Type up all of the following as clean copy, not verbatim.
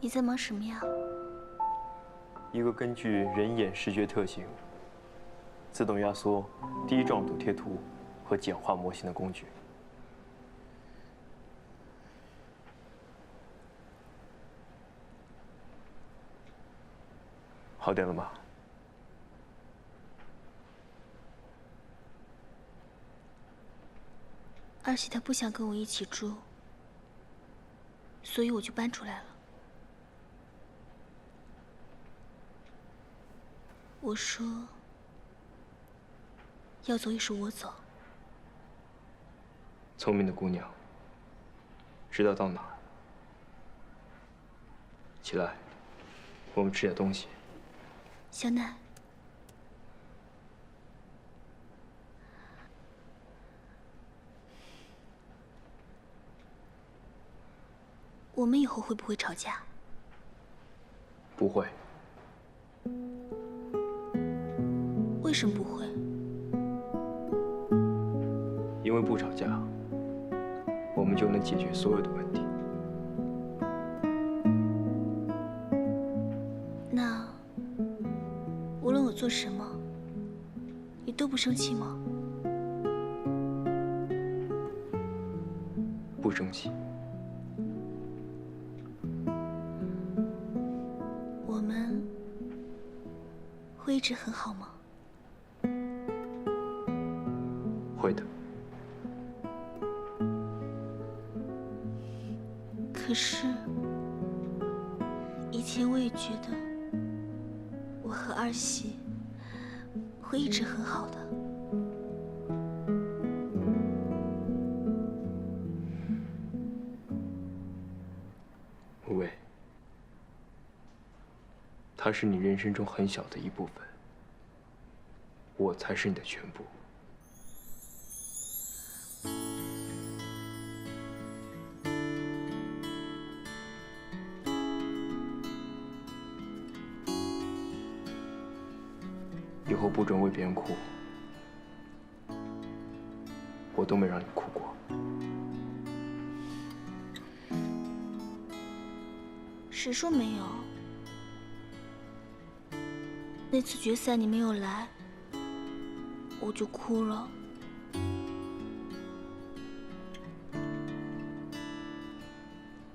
你在忙什么呀？一个根据人眼视觉特性自动压缩低状度贴图和简化模型的工具。好点了吗？二喜他不想跟我一起住，所以我就搬出来了。我说，要走也是我走。聪明的姑娘，知道到哪儿。起来，我们吃点东西。小奶，我们以后会不会吵架？不会。为什么不会？因为不吵架，我们就能解决所有的问题。那无论我做什么，你都不生气吗？不生气。我们会一直很好吗？会的。可是，以前我也觉得我和二喜会一直很好的。无畏，它是你人生中很小的一部分，我才是你的全部。以后不准为别人哭，我都没让你哭过。谁说没有？那次决赛你没有来，我就哭了。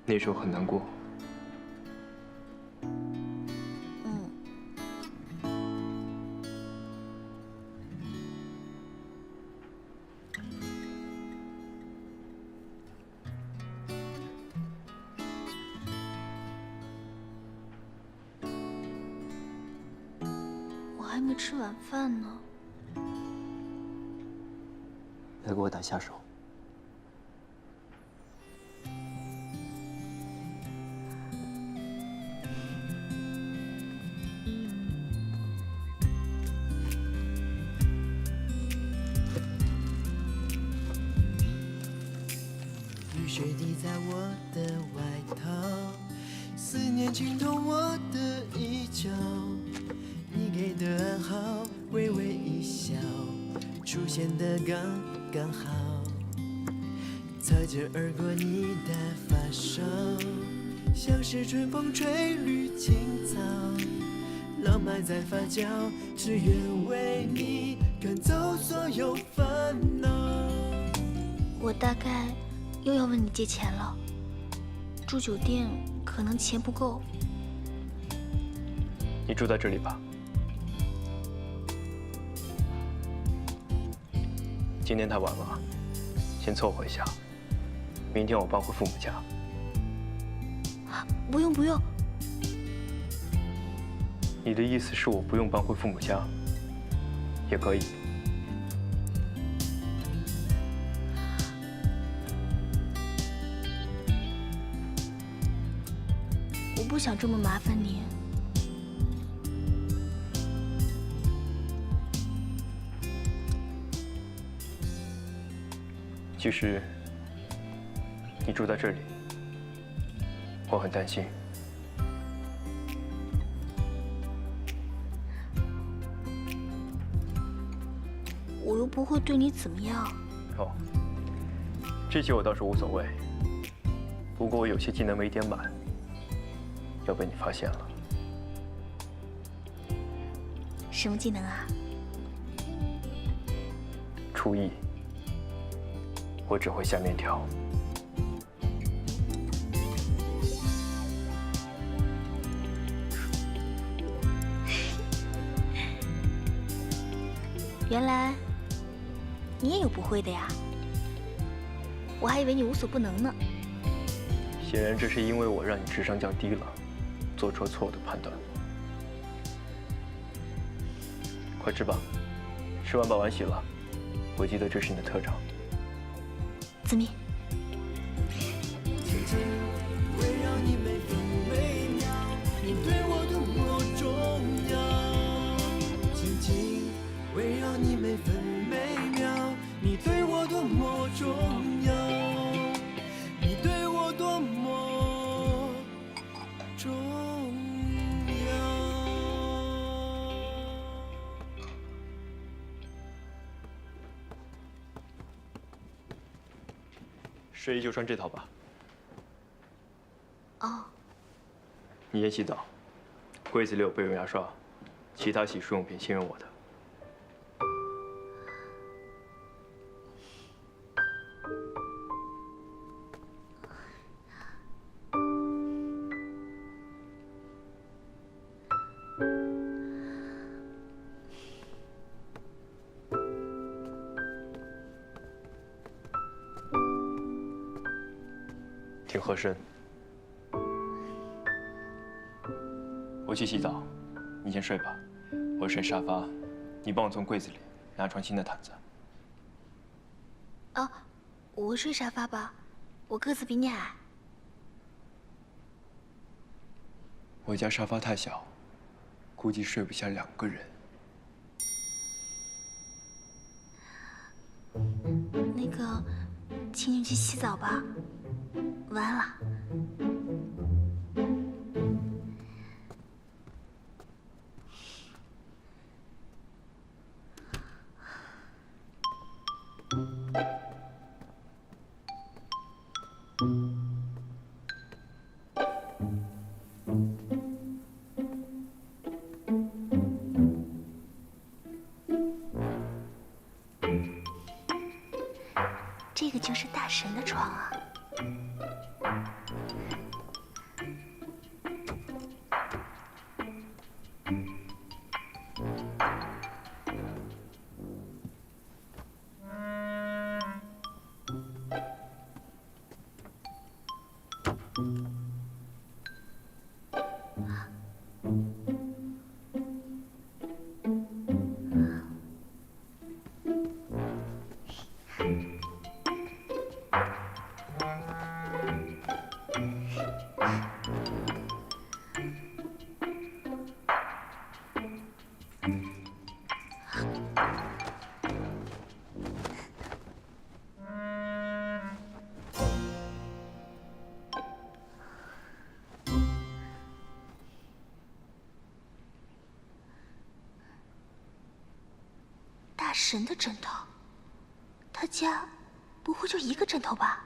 那时候很难过。我还没吃晚饭呢。来给我打下手。雨水滴在我的外套，思念浸透我的衣角。你给的暗号，微微一笑，出现的刚刚好。擦肩而过你的发梢，像是春风吹绿青草，浪漫在发酵，只愿为你赶走所有烦恼。我大概又要问你借钱了。住酒店可能钱不够。你住在这里吧。今天太晚了，先凑合一下。明天我搬回父母家。不用不用。你的意思是我不用搬回父母家，也可以。我不想这么麻烦你。其实，你住在这里，我很担心。我又不会对你怎么样。哦，这些我倒是无所谓，不过我有些技能没点满，要被你发现了。什么技能啊？厨艺，我只会下面条。原来你也有不会的呀，我还以为你无所不能呢。显然，这是因为我让你智商降低了，做出了错误的判断。快吃吧，吃完把碗洗了。我记得这是你的特长。子明，紧紧围绕你每分每秒，你对我多么重要。紧紧围绕你每分每秒，你对我多么重要，你对我多么重要。睡衣就穿这套吧。哦，你先洗澡，柜子里有备用牙刷，其他洗漱用品先用我的。挺合身。我去洗澡，你先睡吧。我睡沙发，你帮我从柜子里拿床新的毯子。哦，我睡沙发吧，我个子比你矮。我家沙发太小，估计睡不下2个人。那个，请你去洗澡吧，晚安了。这个就是大神的床啊！大神的枕头，他家不会就一个枕头吧？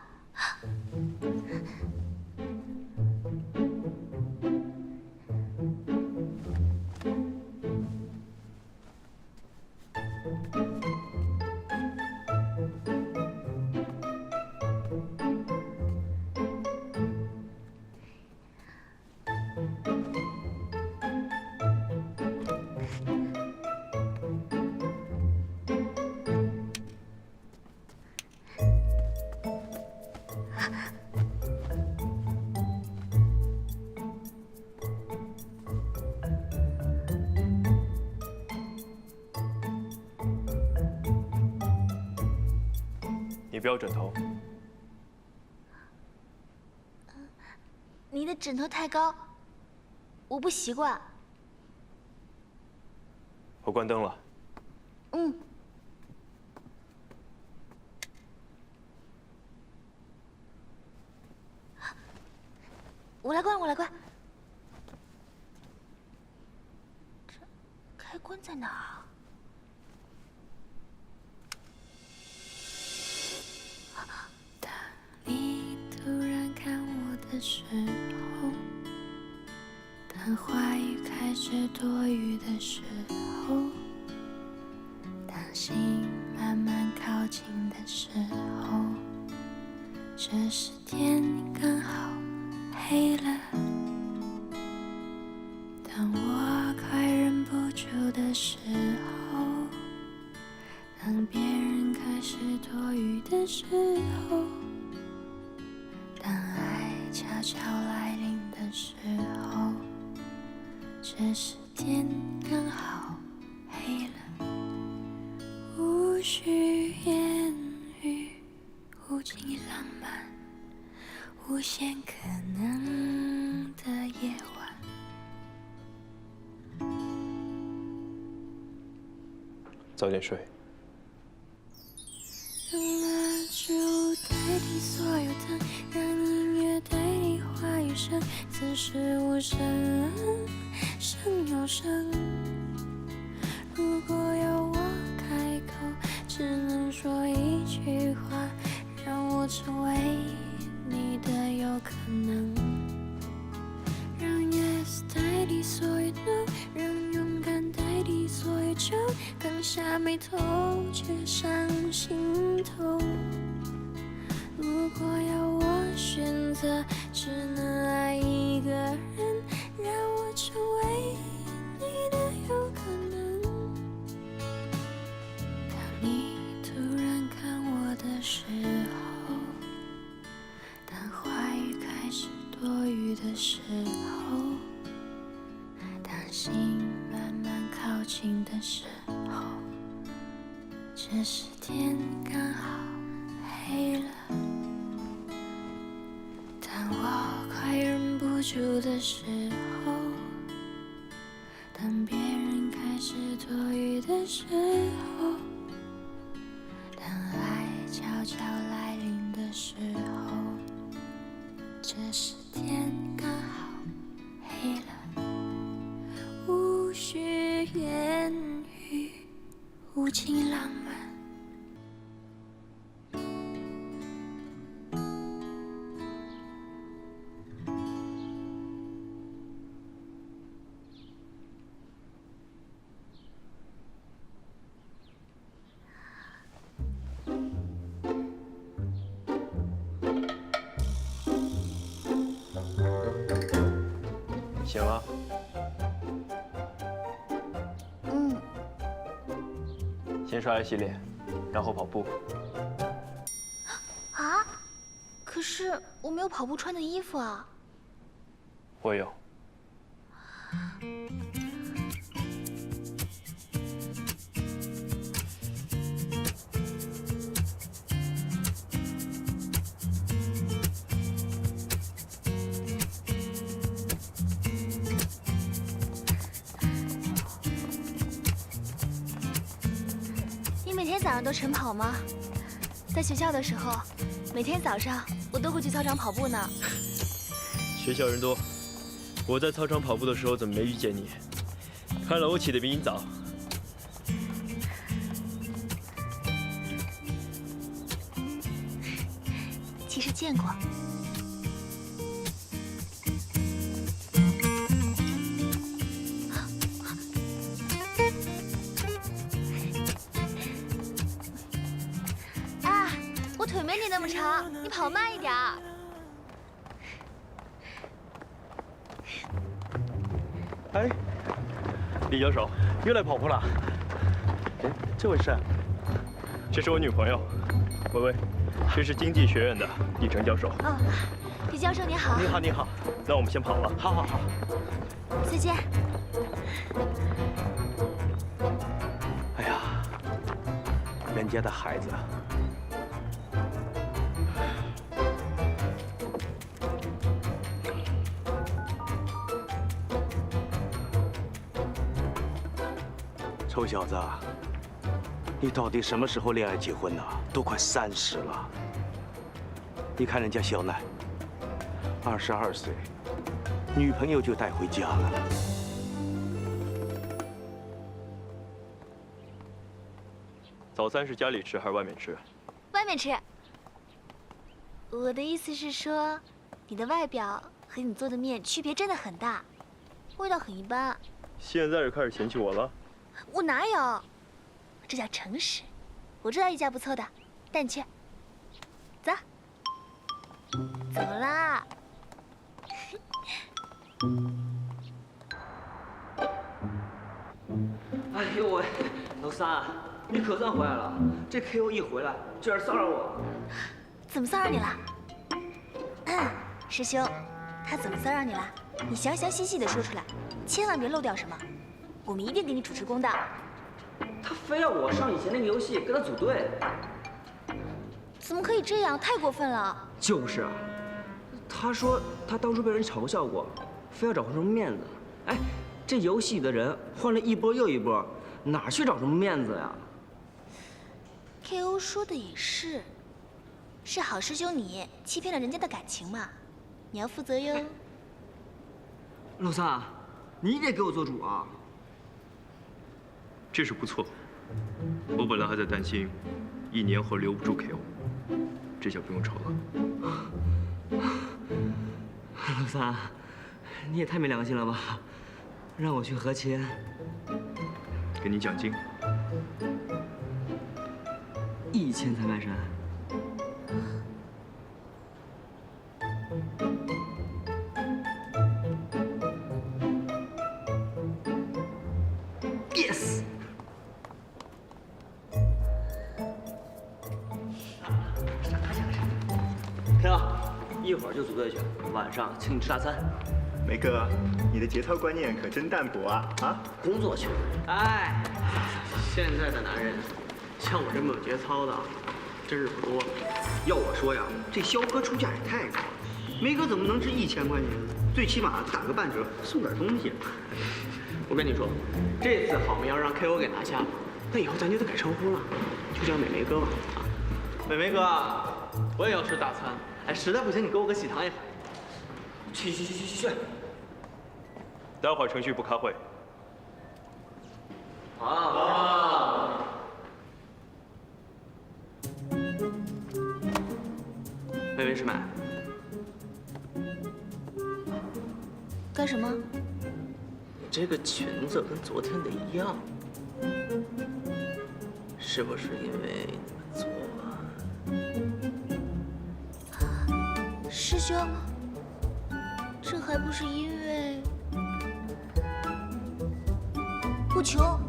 你不要枕头。你的枕头太高，我不习惯。我关灯了。嗯。我来关，我来关。这开关在哪儿啊？当你突然看我的时候，当话语开始多余的时候，当心慢慢靠近的时候，这时天刚好黑了。当我快忍不住的时候，当别人开始多余的时候，当爱悄悄来临的时候，这时天刚好黑了。无需言语，无尽浪漫，无限可能的夜晚。早点睡。让蜡烛代替所有灯，让音乐代替话语声，此时无声，声有声。如果要我开口，只能说一句话，让我成为你的有可能。让 yes 代替所有 no， 让勇敢代替所有酒，刚下眉头却上心头。如果要我选择，只能爱一个人，让我成为你的有可能。当你突然看我的时候，当话语开始多余的时候，当心慢慢靠近的时候，这时天刚好黑了。当我快忍不住的时候，当别人开始多余的时候，当爱悄悄来临的时候，这时天刚好黑了。无需言语，无尽浪漫。醒了。先刷牙洗脸，然后跑步。啊？可是我没有跑步穿的衣服啊。我有。每天早上都晨跑吗？在学校的时候，每天早上我都会去操场跑步呢。学校人多，我在操场跑步的时候怎么没遇见你？看来我起得比你早。其实见过。腿没你那么长，你跑慢一点儿。哎，李教授又来跑步了。哎，这位是？这是我女朋友，薇薇，这是经济学院的李成教授。哦，李教授你好。你好，你好。那我们先跑了。好好好。再见。哎呀，人家的孩子。臭小子，你到底什么时候恋爱结婚呢？都快30了。你看人家小奈，22岁，女朋友就带回家了。早餐是家里吃还是外面吃？外面吃。我的意思是说，你的外表和你做的面区别真的很大。味道很一般。现在就开始嫌弃我了？我哪有？这叫诚实。我知道一家不错的，带你去。走。走啦。哎呦喂，老三，你可算回来了！这 KO 一回来就在这骚扰我。怎么骚扰你了？师兄，他怎么骚扰你了？你详详细细的说出来，千万别漏掉什么。我们一定给你主持公道。他非要我上以前那个游戏跟他组队。怎么可以这样？太过分了！就是啊，他说他当初被人嘲笑过，非要找回什么面子。哎，这游戏里的人换了一波又一波，哪去找什么面子呀 ？KO 说的也是，是好师兄你欺骗了人家的感情嘛，你要负责哟。老三，你得给我做主啊！这是不错。我本来还在担心，1年后留不住 KO， 这下不用愁了。老三，你也太没良心了吧！让我去和亲，给你奖金1000才卖身。Yes。KO，一会儿就组队去，晚上请你吃大餐。梅哥，你的节操观念可真淡薄啊！啊，工作去。哎，现在的男人像我这么有节操的，真是不多。要我说呀，这肖哥出价也太高了，梅哥怎么能值1000块钱？最起码打个半折，送点东西。我跟你说，这次好妹要让 KO 给拿下了，那以后咱就得改称呼了，就叫美眉哥吧。啊，美眉哥，我也要吃大餐。哎，实在不行你给我个喜糖也可以。去。待会儿程序部开会。好。微微师妹，干什么？这个裙子跟昨天的一样，是不是因为你们昨晚？师兄，这还不是因为不穷。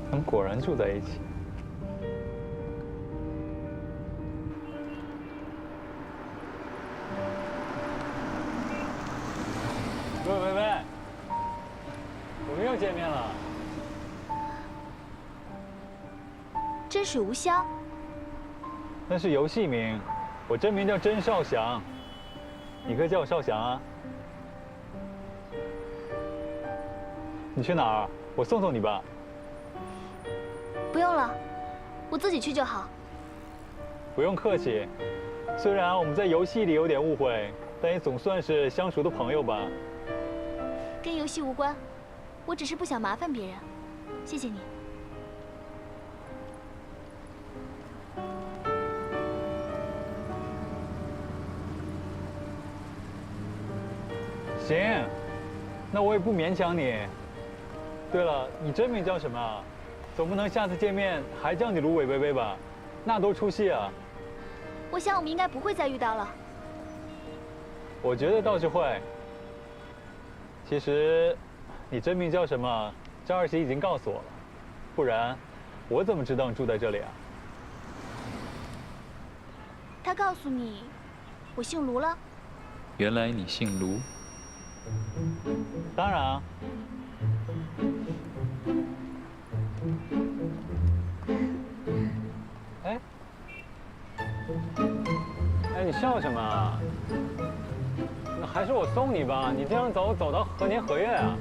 他们果然住在一起。喂，我们又见面了。真水无香。那是游戏名，我真名叫甄少祥，你可以叫我少祥啊。你去哪儿？我送送你吧。不用了，我自己去就好。不用客气，虽然我们在游戏里有点误会，但也总算是相熟的朋友吧。跟游戏无关，我只是不想麻烦别人。谢谢你。行，那我也不勉强你。对了，你真名叫什么啊？总不能下次见面还叫你芦苇微微吧？那多出戏啊！我想我们应该不会再遇到了。我觉得倒是会。其实，你真名叫什么？张二喜已经告诉我了，不然我怎么知道你住在这里啊？他告诉你，我姓卢了。原来你姓卢。当然啊。笑什么啊？那还是我送你吧，你这样走到何年何月啊？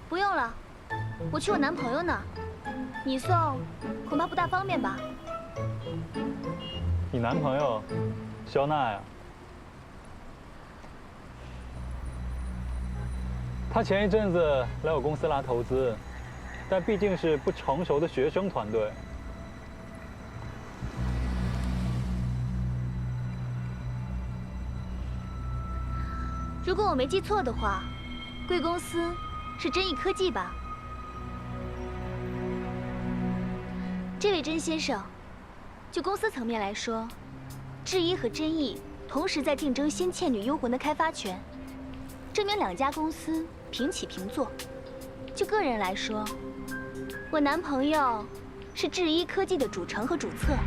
不用了，我去我男朋友那儿，你送恐怕不大方便吧？你男朋友，肖奈啊？他前一阵子来我公司拉投资，但毕竟是不成熟的学生团队。如果我没记错的话，贵公司是真意科技吧？这位甄先生，就公司层面来说，智一和真意同时在竞争《仙倩女幽魂》的开发权，证明两家公司平起平坐。就个人来说，我男朋友是智一科技的主程和主策，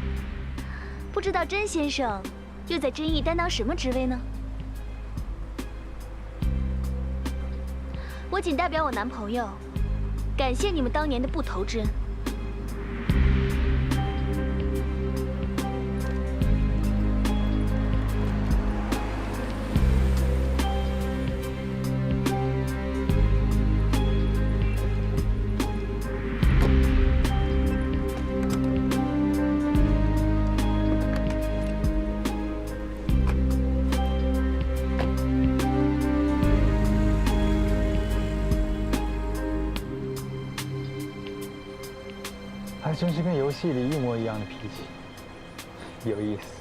不知道甄先生又在真意担当什么职位呢？我仅代表我男朋友，感谢你们当年的不投之恩。还真是跟游戏里一模一样的脾气，有意思。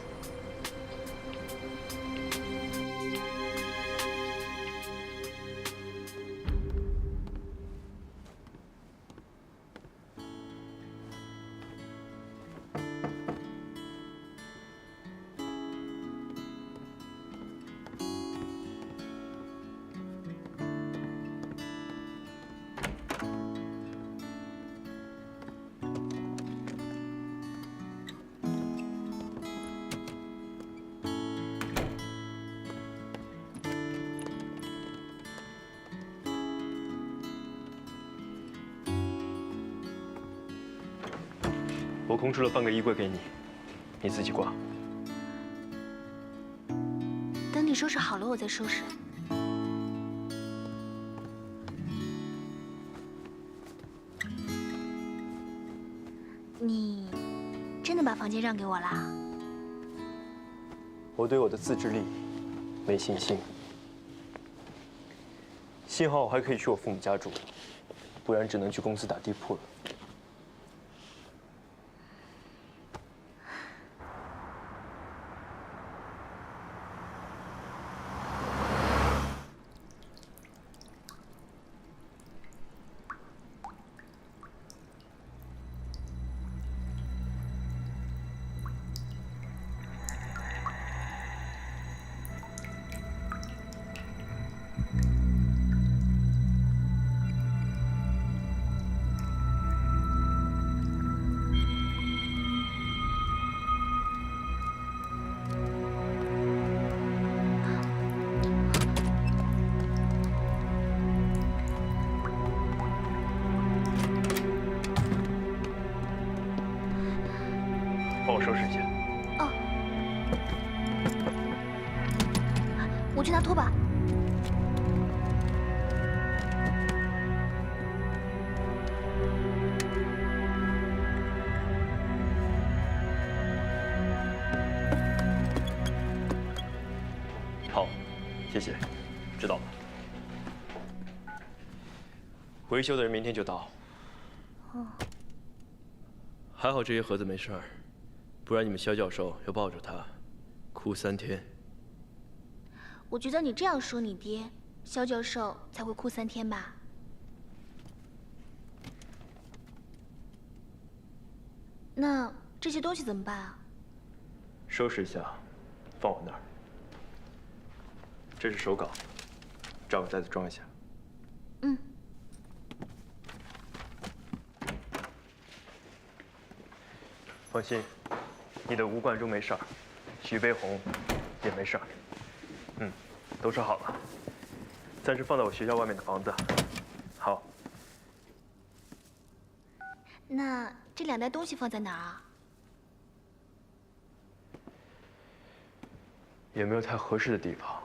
我空出了半个衣柜给你，你自己挂。等你收拾好了，我再收拾。你真的把房间让给我啦？我对我的自制力没信心，幸好我还可以去我父母家住，不然只能去公司打地铺了。帮我收拾一下。哦，我去拿拖把。好，谢谢，知道了。维修的人明天就到。哦。还好这些盒子没事儿，不然你们肖教授要抱着他哭3天。我觉得你这样说你爹，肖教授才会哭3天吧。那这些东西怎么办啊？收拾一下，放我那儿。这是手稿，找个袋子装一下。嗯。放心，你的武馆中没事儿，徐悲鸿也没事儿。都说好了，暂时放在我学校外面的房子。好。那这2袋东西放在哪儿啊？也没有太合适的地方，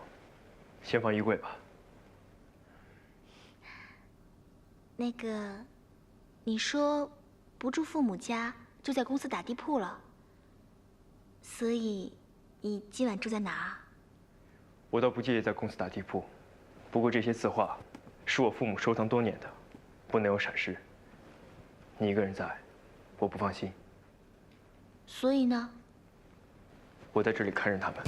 先放衣柜吧。那个，你说不住父母家，就在公司打地铺了，所以你今晚住在哪儿啊？我倒不介意在公司打地铺，不过这些字画是我父母收藏多年的，不能有闪失。你一个人在，我不放心。所以呢？我在这里看着他们。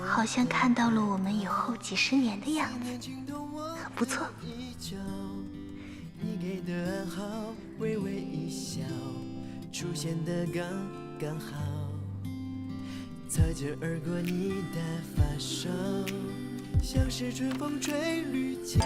好像看到了我们以后几十年的样子，很不错。你给的暗号，微微一笑，出现的刚刚好，擦肩而过你的发梢，像是春风吹绿青。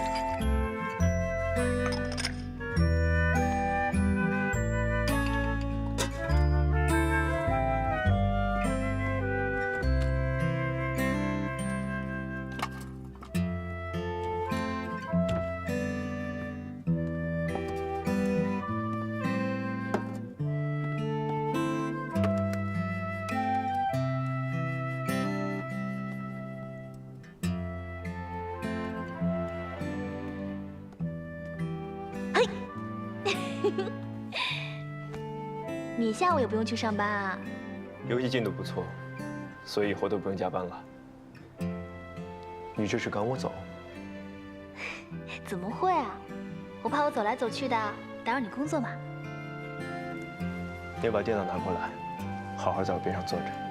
你下午也不用去上班啊？游戏进度不错，所以以后都不用加班了。你这是赶我走？怎么会啊？我怕我走来走去的，打扰你工作嘛。你把电脑拿过来，好好在我边上坐着。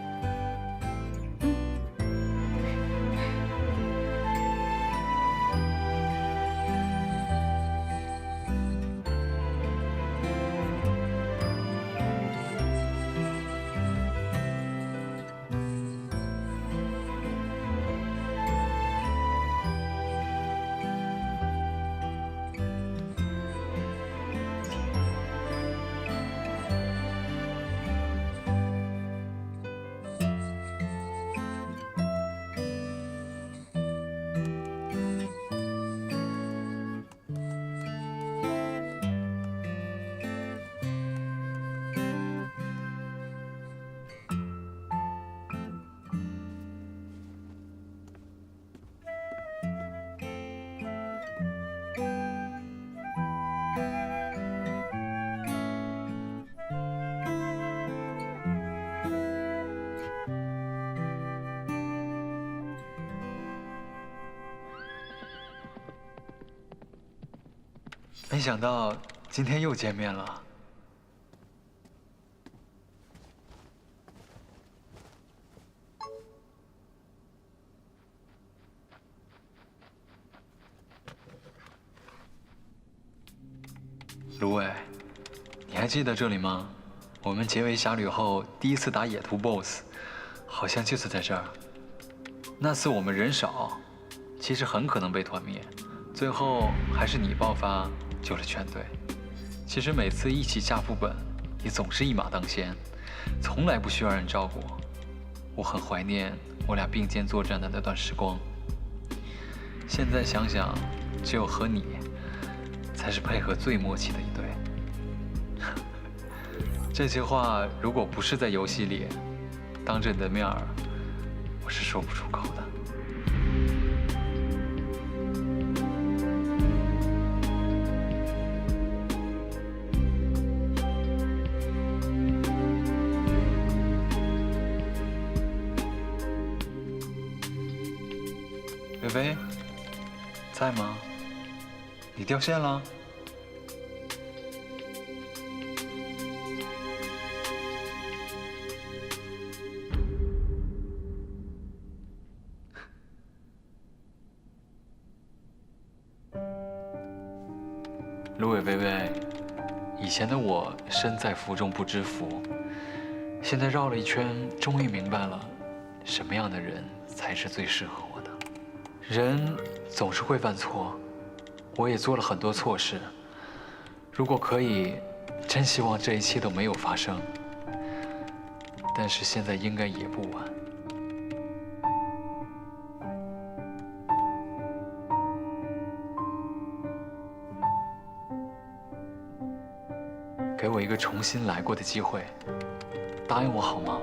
没想到今天又见面了。芦苇，你还记得这里吗？我们结为侠侣后第一次打野图 BOSS， 好像就是在这儿。那次我们人少，其实很可能被团灭，最后还是你爆发救了全队。其实每次一起下副本，你总是一马当先，从来不需要人照顾。我很怀念我俩并肩作战的那段时光。现在想想，只有和你才是配合最默契的一对。这些话如果不是在游戏里，当着你的面儿，我是说不出口的。微微，在吗？你掉线了？芦苇微微，以前的我身在福中不知福，现在绕了一圈，终于明白了，什么样的人才是最适合我的。人总是会犯错，我也做了很多错事。如果可以，真希望这一切都没有发生。但是现在应该也不晚。给我一个重新来过的机会，答应我好吗？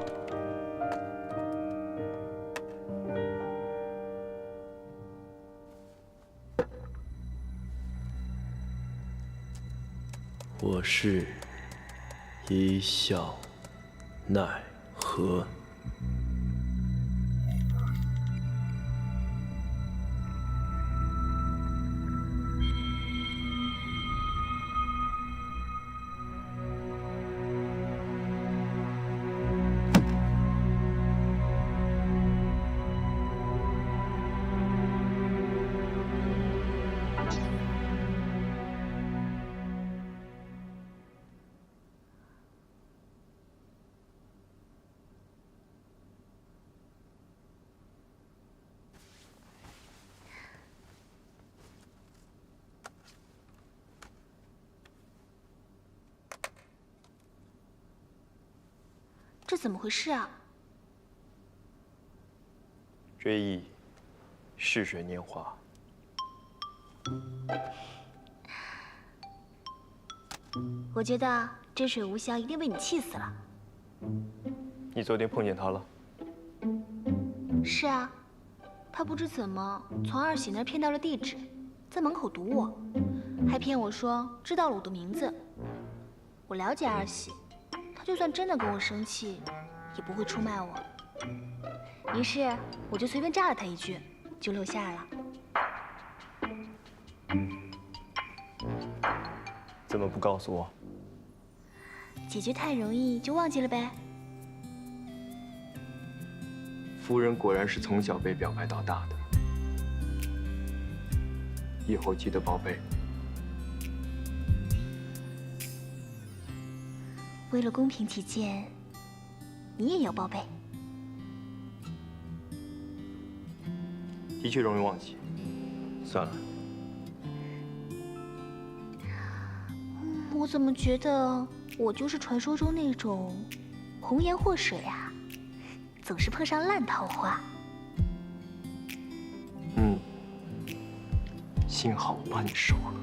我是一笑奈何。这怎么回事啊？追忆逝水年华。我觉得真水无香一定被你气死了。你昨天碰见他了？是啊，他不知怎么从二喜那儿骗到了地址，在门口堵我，还骗我说知道了我的名字。我了解二喜，他就算真的跟我生气，也不会出卖我。于是我就随便炸了他一句，就露馅了。怎么不告诉我？解决太容易就忘记了呗。夫人果然是从小被表白到大的，以后记得报备。为了公平起见，你也要报备。的确容易忘记，算了。我怎么觉得我就是传说中那种红颜祸水啊，总是碰上烂桃花。幸好我把你收了。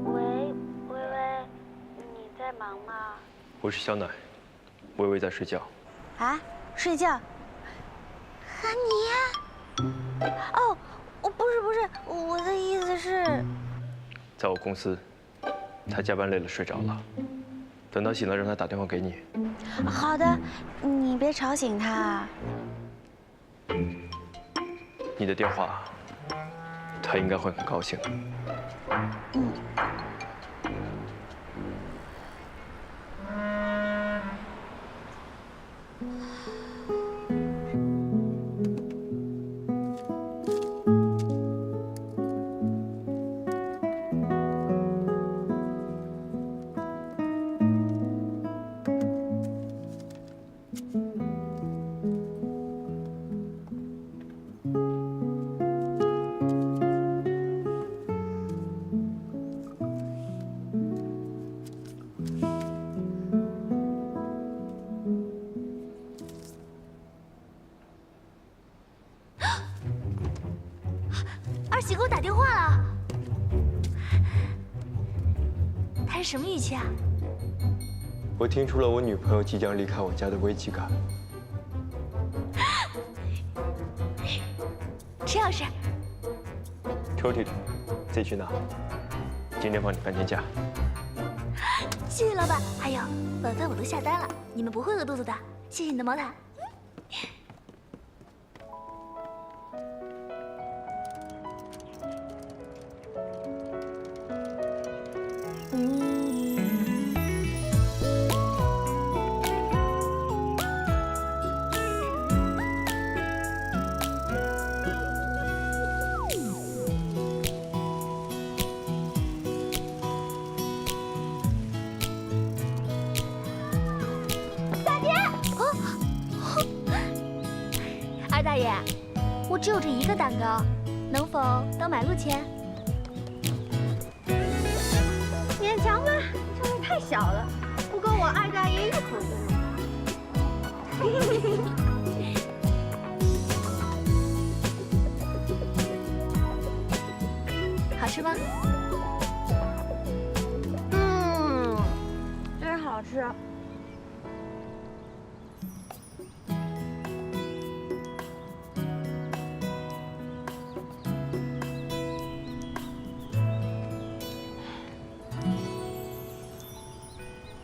喂，微微，你在忙吗？我是小奶，微微在睡觉。啊，睡觉？啊你呀？哦，不是，我的意思是，在我公司，他加班累了睡着了，等他醒了让他打电话给你。好的，你别吵醒他。你的电话，他应该会很高兴。二喜给我打电话了，他是什么语气啊？我听出了我女朋友即将离开我家的危机感。陈老师，抽屉里，自己去拿。今天放你半天假。谢谢老板。还有，晚饭我都下单了，你们不会饿肚子的。谢谢你的毛毯。爷，我只有这一个蛋糕，能否当买路钱？勉强吧，这味太小了，不够我二大爷一口就能。好吃吗？真好吃。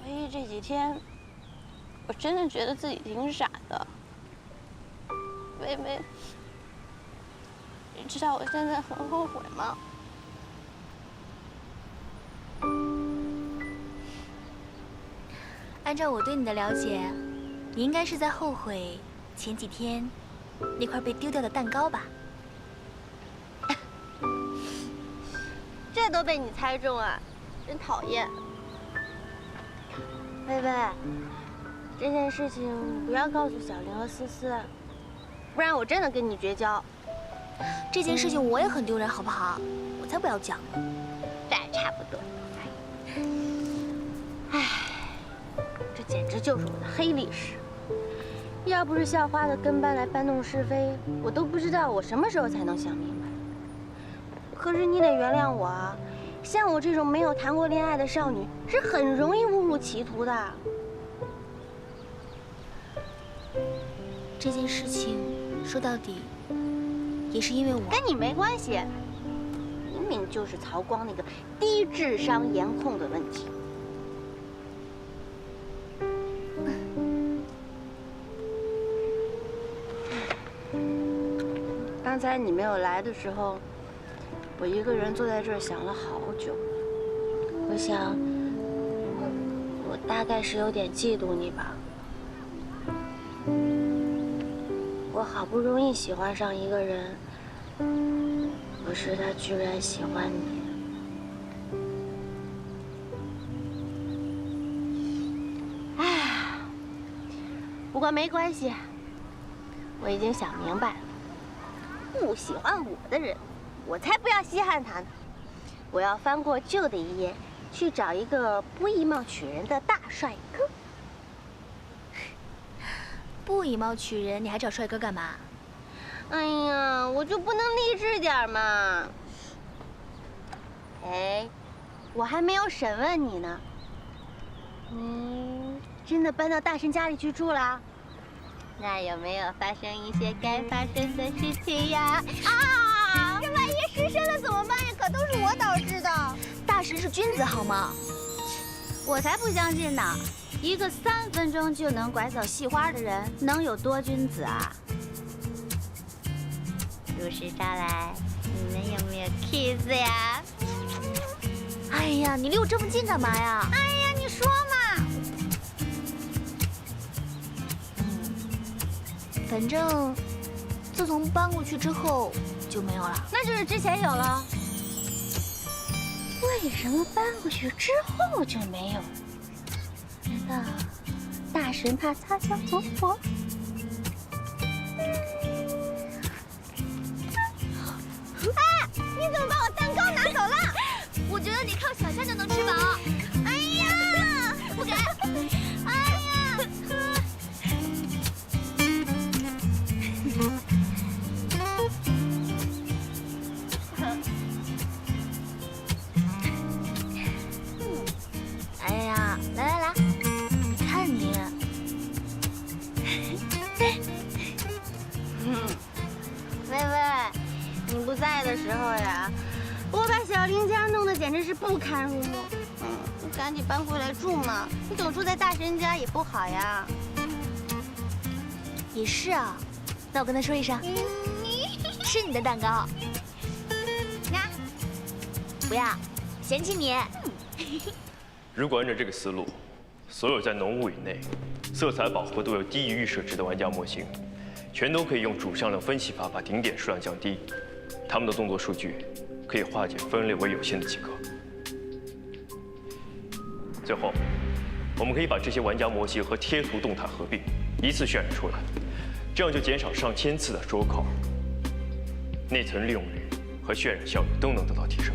唯一这几天，我真的觉得自己挺傻的。微微，你知道我现在很后悔吗？按照我对你的了解，你应该是在后悔前几天那块被丢掉的蛋糕吧？这都被你猜中啊，真讨厌。薇薇，这件事情不要告诉小玲和思思，不然我真的跟你绝交。这件事情我也很丢人，好不好？我才不要讲呢。这还差不多。唉，这简直就是我的黑历史。要不是校花的跟班来搬弄是非，我都不知道我什么时候才能想明白。可是你得原谅我啊，像我这种没有谈过恋爱的少女，是很容易误入歧途的。这件事情说到底，也是因为我。跟你没关系，明明就是曹光那个低智商颜控的问题。刚才你没有来的时候，我一个人坐在这儿想了好久。我想，我大概是有点嫉妒你吧。我好不容易喜欢上一个人，可是他居然喜欢你。唉，不过没关系，我已经想明白了。不喜欢我的人，我才不要稀罕他呢。我要翻过旧的一页，去找一个不以貌取人的大帅哥。不以貌取人，你还找帅哥干嘛？哎呀，我就不能励志点吗？哎，我还没有审问你呢。你真的搬到大神家里去住了？那有没有发生一些该发生的事情呀？啊！这万一失身了怎么办呀？可都是我导致的。大神是君子好吗？我才不相信呢！一个3分钟就能拐走戏花的人，能有多君子啊？如实招来，你们有没有 kiss 呀？哎呀，你离我这么近干嘛呀？哎呀，你说嘛！反正自从搬过去之后就没有了。那就是之前有了。为什么搬过去之后就没有？难道大神怕擦枪走火？哎，你怎么把我蛋糕拿走了？我觉得你靠想象就能吃饱。哎呀，不给！哎呀！哎呀，来来来，看你。薇薇，你不在的时候呀，我把小林家弄得简直是不堪入目。你赶紧搬回来住嘛，你总住在大神家也不好呀。也是啊，那我跟他说一声，吃你的蛋糕。呀，不要，嫌弃你。如果按照这个思路，所有在浓雾以内、色彩饱和度有低于预设值的玩家模型，全都可以用主向量分析法把顶点数量降低，他们的动作数据可以化简分类为有限的几个。最后，我们可以把这些玩家模型和贴图动态合并，一次渲染出来。这样就减少上千次的说考，内存利用率和渲染效率都能得到提升。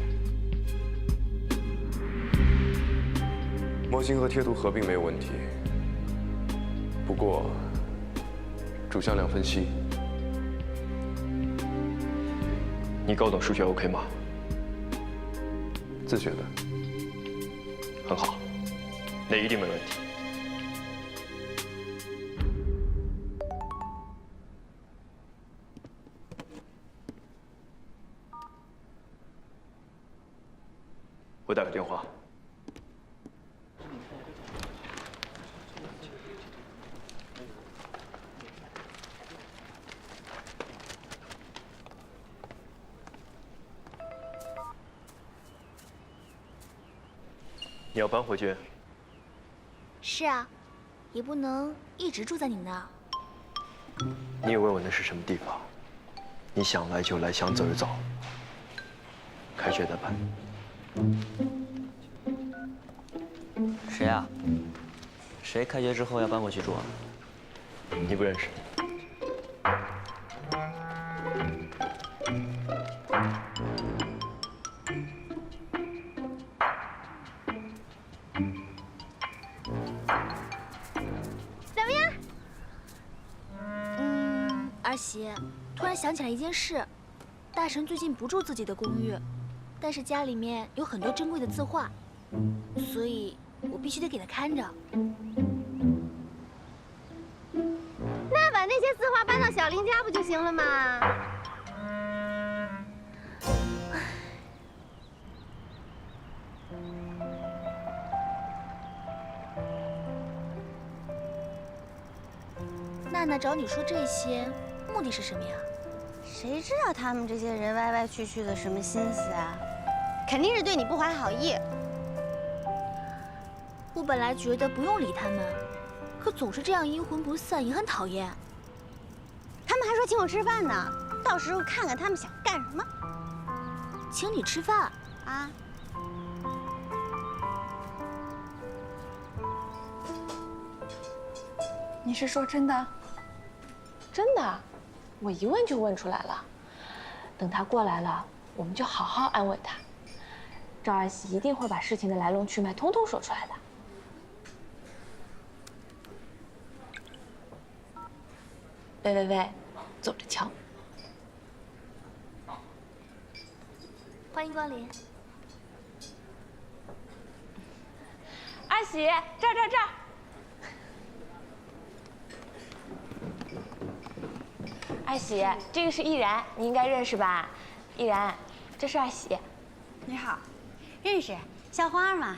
模型和贴图合并没有问题，不过主向量分析，你高等数学 OK 吗？自学的。很好，那一定没问题。我打个电话。你要搬回去？是啊，也不能一直住在你那儿。你以为我那是什么地方？你想来就来，想走就走。开学再搬。谁啊？谁开学之后要搬过去住啊？你不认识？怎么样？儿媳，突然想起来一件事，大神最近不住自己的公寓，但是家里面有很多珍贵的字画，所以我必须得给他看着。那把那些字画搬到小林家不就行了吗？娜娜找你说这些，目的是什么呀？谁知道他们这些人歪歪曲曲的什么心思啊？肯定是对你不怀好意。我本来觉得不用理他们，可总是这样阴魂不散，也很讨厌。他们还说请我吃饭呢，到时候看看他们想干什么。请你吃饭啊？你是说真的？真的，我一问就问出来了。等他过来了，我们就好好安慰他。赵二喜一定会把事情的来龙去脉通通说出来的。喂，走着瞧。欢迎光临。二喜，这儿。二喜，这个是易然，你应该认识吧？易然，这是二喜。你好，认识，校花嘛。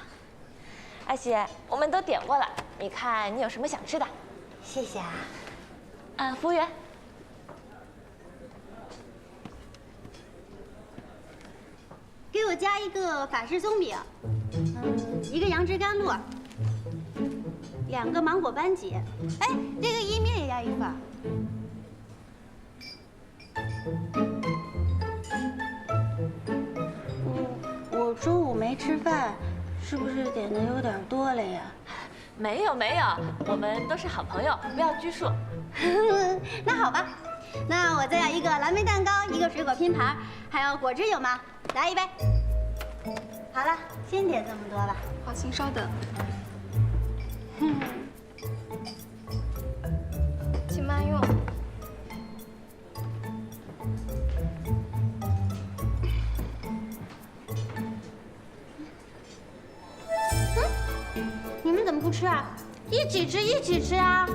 二喜，我们都点过了，你看你有什么想吃的？谢谢啊。服务员。给我加一个法式松饼，一个杨枝甘露，2个芒果班戟。哎，这个意面也要一份。我中午没吃饭，是不是点的有点多了呀？没有，我们都是好朋友，不要拘束。那好吧，那我再要一个蓝莓蛋糕，一个水果拼盘，还有果汁有吗？来一杯。好了，先点这么多吧。好，请稍等。请慢用。你们怎么不吃啊？一起吃啊！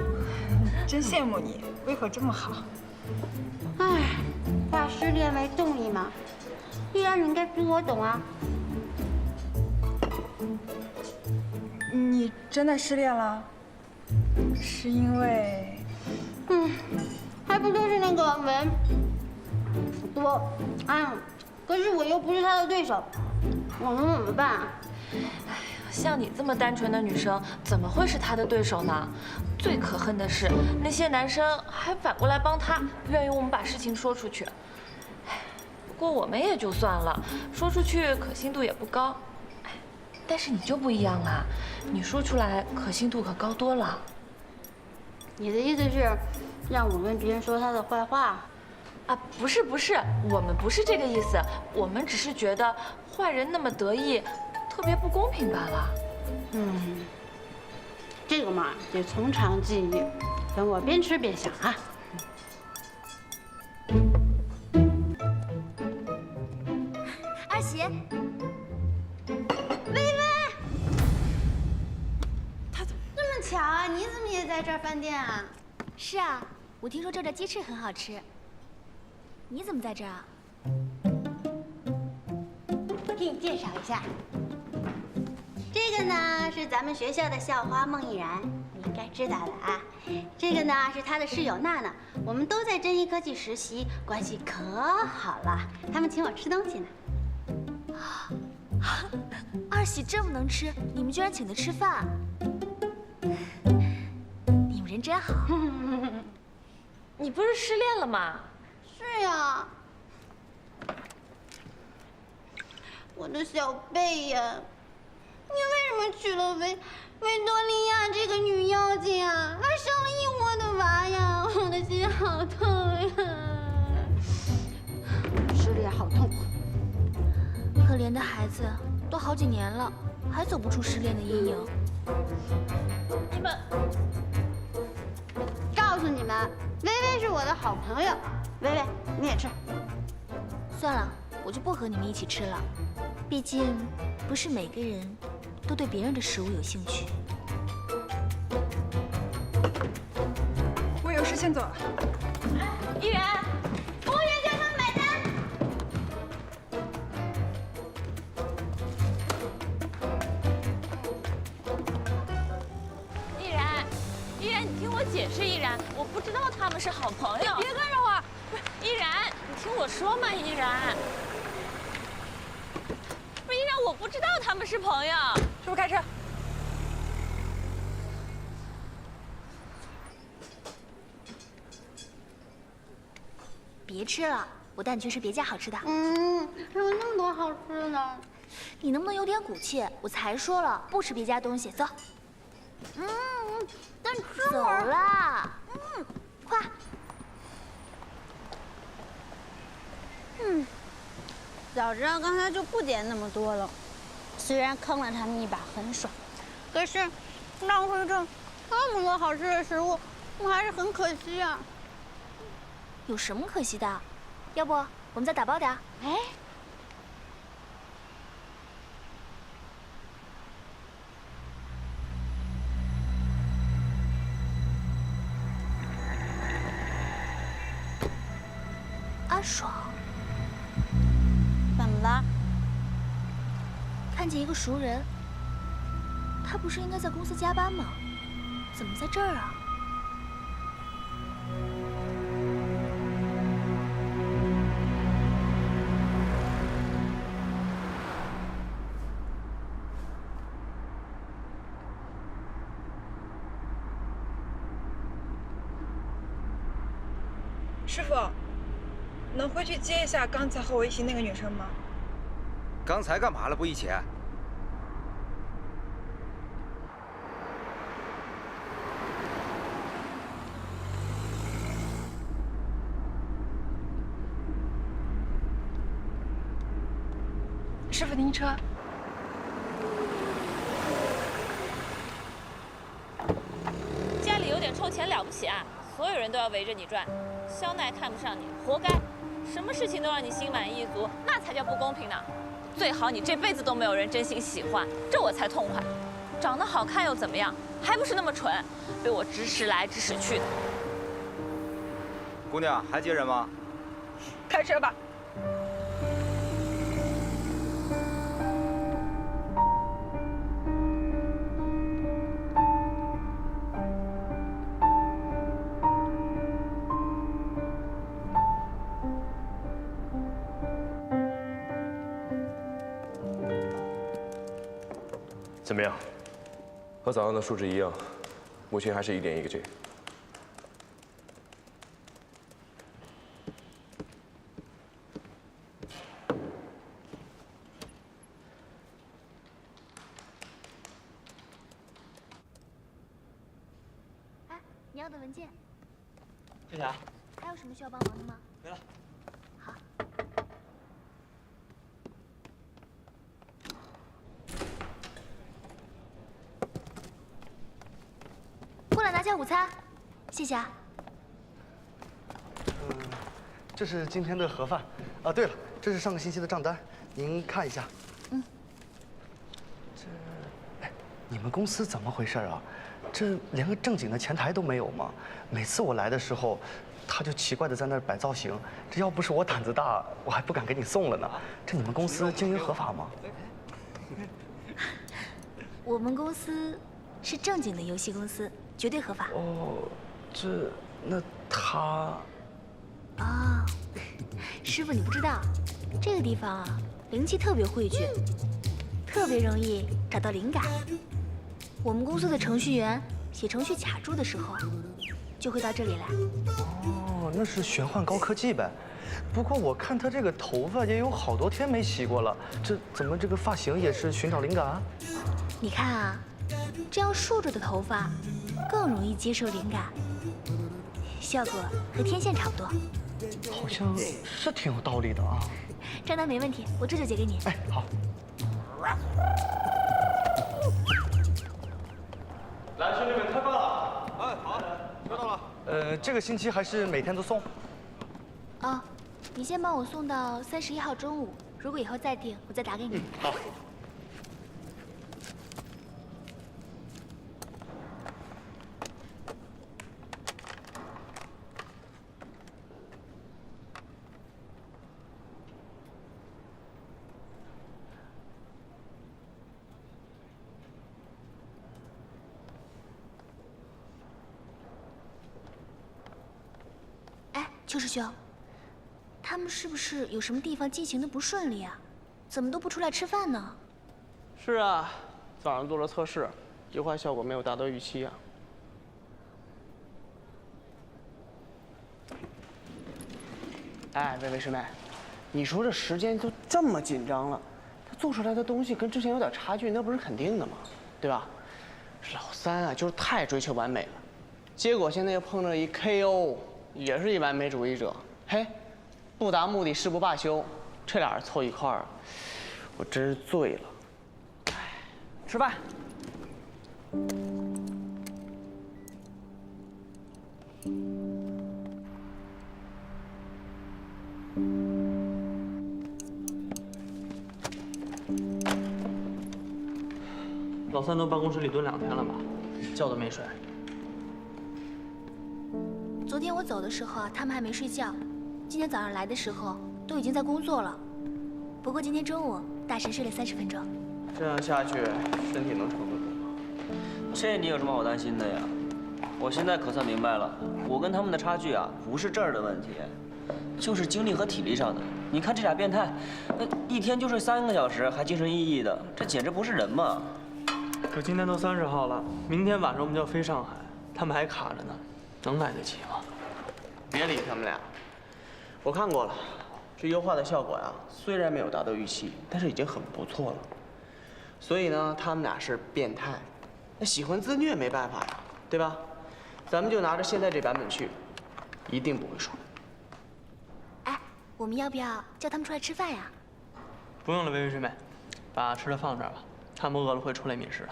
真羡慕你，胃口这么好。唉，化失恋为动力嘛，依然你应该比我懂啊。你真的失恋了？是因为……还不就是那个文？可是我又不是他的对手，我能怎么办啊？像你这么单纯的女生，怎么会是他的对手呢？最可恨的是，那些男生还反过来帮他，不愿意我们把事情说出去。不过我们也就算了，说出去可信度也不高。但是你就不一样啦，你说出来可信度可高多了。你的意思是让我跟别人说他的坏话？啊，不是，我们不是这个意思，我们只是觉得坏人那么得意，特别不公平罢了。这个嘛得从长计议，等我边吃边想啊。二喜，薇薇，他怎么那么巧啊？你怎么也在这儿饭店啊？是啊，我听说这儿的鸡翅很好吃。你怎么在这儿啊？给你介绍一下，这个呢是咱们学校的校花孟毅然，你应该知道的啊。这个呢是她的室友娜娜，我们都在真一科技实习，关系可好了。他们请我吃东西呢。二喜这么能吃，你们居然请她吃饭，你们人真好。你不是失恋了吗？是呀，我的小贝呀，你为什么娶了维多利亚这个女妖精啊？还生了一窝的娃呀！我的心好痛呀！失恋好痛苦。可怜的孩子，都好几年了，还走不出失恋的阴影。你们，告诉你们，薇薇是我的好朋友。薇薇，你也吃。算了，我就不和你们一起吃了。毕竟，不是每个人都对别人的食物有兴趣。我有事先走了。依然，服务员叫他们买单。依然，你听我解释，依然，我不知道他们是好朋友。别跟着我！不是，依然，你听我说嘛，依然。不是依然，我不知道他们是朋友。师傅开车。别吃了，我带你去吃别家好吃的。还有那么多好吃的。你能不能有点骨气？我才说了，不吃别家东西，走。但吃走了。快。早知道刚才就不点那么多了。虽然坑了他们一把很爽，可是浪费这么多好吃的食物，我还是很可惜啊。有什么可惜的？要不我们再打包点？哎。阿爽，怎么了？看见一个熟人，他不是应该在公司加班吗？怎么在这儿啊？师傅，能回去接一下刚才和我一起那个女生吗？刚才干嘛了？不一起？师傅，您车。家里有点臭钱了不起啊？所有人都要围着你转，肖奈看不上你，活该。什么事情都让你心满意足，那才叫不公平呢。最好你这辈子都没有人真心喜欢，这我才痛快。长得好看又怎么样？还不是那么蠢，被我指使来指使去的。姑娘，还接人吗？开车吧。怎么样？和早上的数值一样，目前还是1.1个 G。哎，你要要的文件。谢谢啊。还有什么需要帮忙的吗？没了。好。过来拿下午餐，谢谢啊。这是今天的盒饭。啊，对了，这是上个星期的账单，您看一下。嗯。哎，你们公司怎么回事啊？这连个正经的前台都没有吗？每次我来的时候，他就奇怪的在那儿摆造型。这要不是我胆子大，我还不敢给你送了呢。这你们公司经营合法吗？我们公司是正经的游戏公司，绝对合法。哦，那他。哦，师傅，你不知道，这个地方啊，灵气特别汇聚，特别容易找到灵感。我们公司的程序员写程序卡住的时候，就会到这里来。哦，那是玄幻高科技呗。不过我看他这个头发也有好多天没洗过了，这怎么这个发型也是寻找灵感啊？你看啊，这样竖着的头发更容易接受灵感，效果和天线差不多。好像是挺有道理的啊。账单没问题，我这就结给你。哎，好。来，兄弟们，开饭了！哎，好，收到了。这个星期还是每天都送。哦，你先帮我送到31号中午，如果以后再订，我再打给你。好。邱师兄，他们是不是有什么地方进行的不顺利啊？怎么都不出来吃饭呢？是啊，早上做了测试，优化效果没有达到预期啊。哎，薇薇师妹，你说这时间都这么紧张了，他做出来的东西跟之前有点差距，那不是肯定的吗？对吧？老三啊，就是太追求完美了，结果现在又碰着一 KO。也是一完美主义者，嘿，不达目的誓不罢休，这俩人凑一块儿，我真是醉了。哎，吃饭。老三都办公室里蹲2天了吧，觉都没睡。昨天我走的时候，他们还没睡觉。今天早上来的时候，都已经在工作了。不过今天中午，大神睡了30分钟。这样下去，身体能承得住吗？这你有什么好担心的呀？我现在可算明白了，我跟他们的差距啊，不是这儿的问题，就是精力和体力上的。你看这俩变态，那一天就睡3个小时，还精神奕奕的，这简直不是人嘛！可今天都30号了，明天晚上我们就要飞上海，他们还卡着呢，能来得及吗？别理他们俩，我看过了，这优化的效果呀，虽然没有达到预期，但是已经很不错了。所以呢，他们俩是变态，那喜欢自虐没办法呀，对吧？咱们就拿着现在这版本去，一定不会输。哎，我们要不要叫他们出来吃饭呀？不用了，薇薇师妹，把吃的放这儿吧，他们饿了会出来觅食的。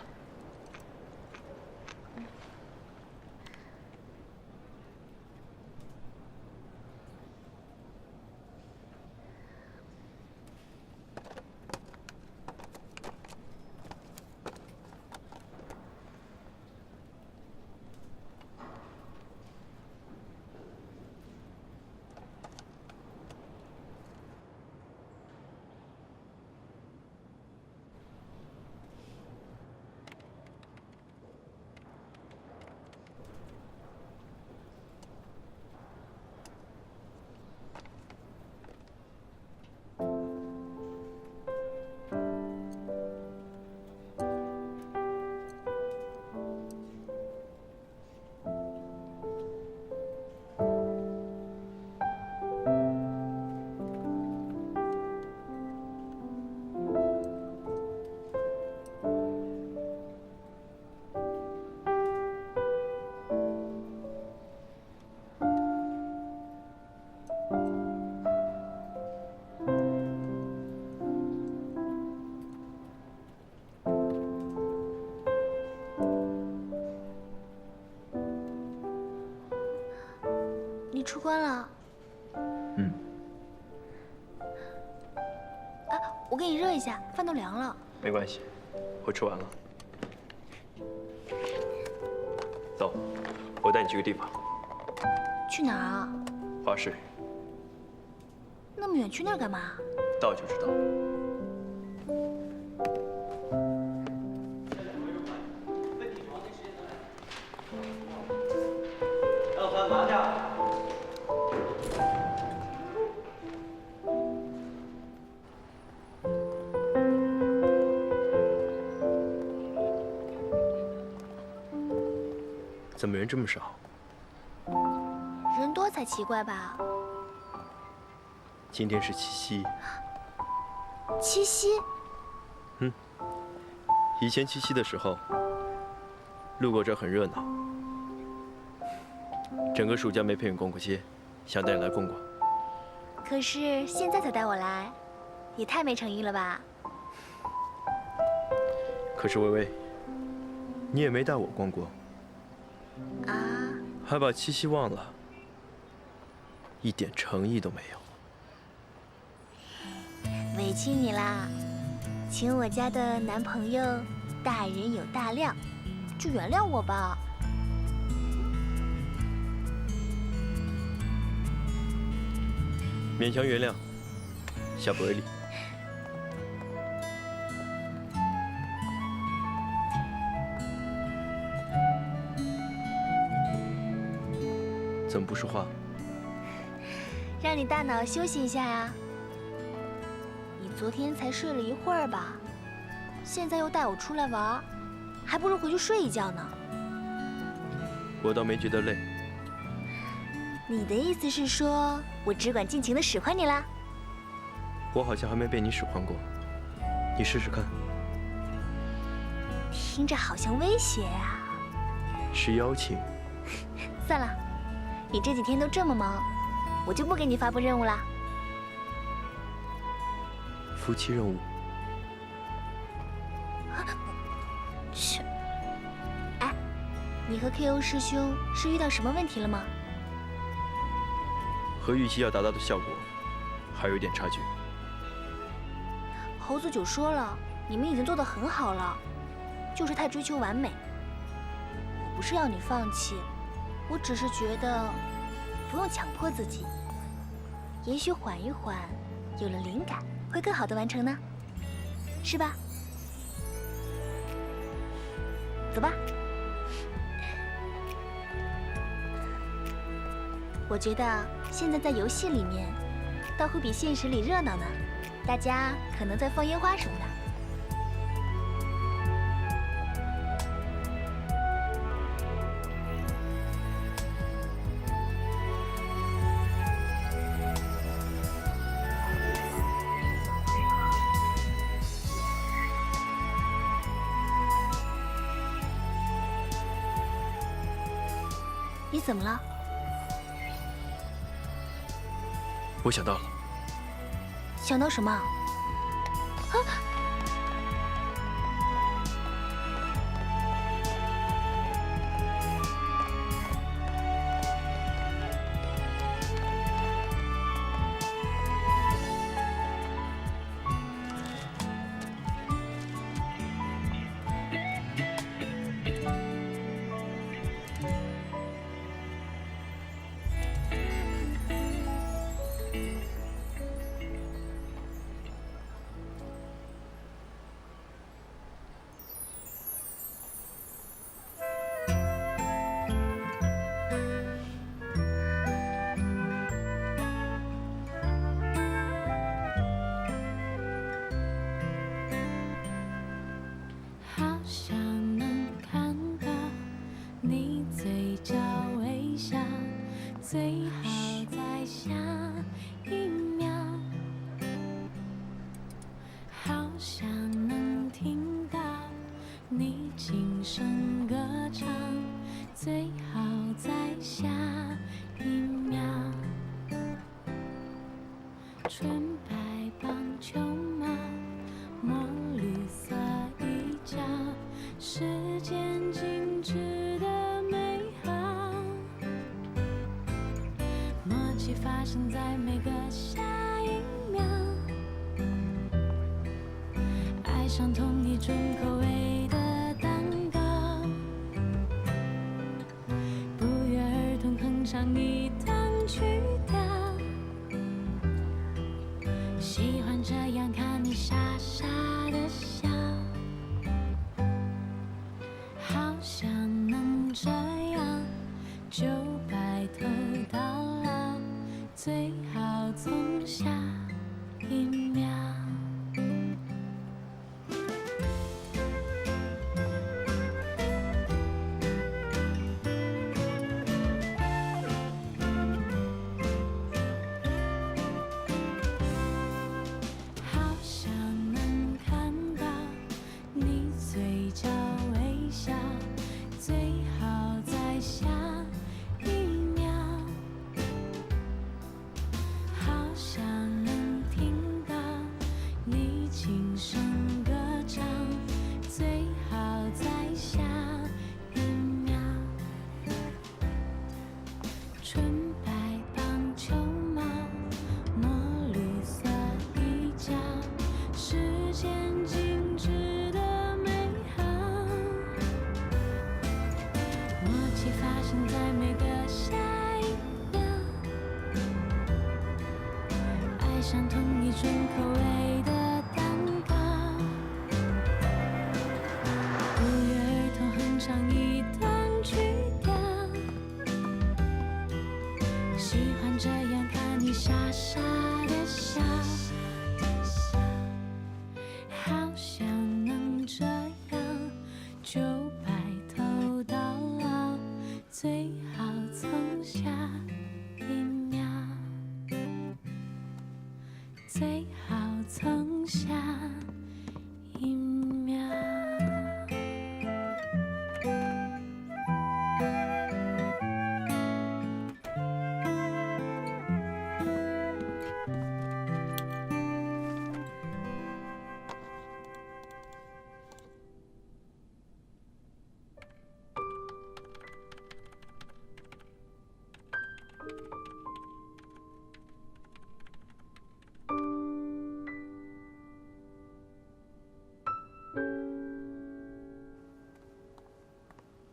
给你热一下，饭都凉了。没关系，我吃完了。走，我带你去个地方。去哪儿啊？花市。那么远去那儿干嘛？到就知道。要干嘛去？怎么人这么少？人多才奇怪吧？今天是七夕。七夕？以前七夕的时候，路过这儿很热闹。整个暑假没陪你逛过街，想带你来逛逛。可是现在才带我来，也太没诚意了吧？可是微微，你也没带我逛过。啊？还把七夕忘了，一点诚意都没有。委屈你啦，请我家的男朋友大人有大量，就原谅我吧。勉强原谅，下不为例。怎么不说话？让你大脑休息一下呀。你昨天才睡了一会儿吧，现在又带我出来玩，还不如回去睡一觉呢。我倒没觉得累。你的意思是说我只管尽情的使唤你啦？我好像还没被你使唤过，你试试看。听着好像威胁啊。是邀请。算了，你这几天都这么忙，我就不给你发布任务啦。夫妻任务。切！哎，你和 KO 师兄是遇到什么问题了吗？和预期要达到的效果还有一点差距。猴子九说了，你们已经做得很好了，就是太追求完美。我不是要你放弃，我只是觉得不用强迫自己，也许缓一缓，有了灵感会更好的完成呢，是吧？走吧。我觉得现在在游戏里面，倒会比现实里热闹呢。大家可能在放烟花什么的。你怎么了？我想到了。想到什么？啊！最好在下一秒，好想能听到你轻声歌唱，最好在下一秒。纯白棒球帽，墨绿色衣角，时间静止的美好，默契发生在每个下一秒。上同一种口味的蛋糕，不约而同哼唱一段曲调，喜欢这样看你傻傻的笑，好想能这样就白头到老，最好从下一秒。好想能看到你嘴角微笑，最好在下一秒。好想能听到你轻声歌唱，最好在下一秒。纯白棒球帽，墨绿色衣角，时间静止的美好，默契发生在每个下一秒，爱上同一种口味的蛋糕，不约而同哼唱一段曲调，喜欢这样看你傻傻的笑，好想能这样就白头到老，最好从下一秒，最好从下一秒。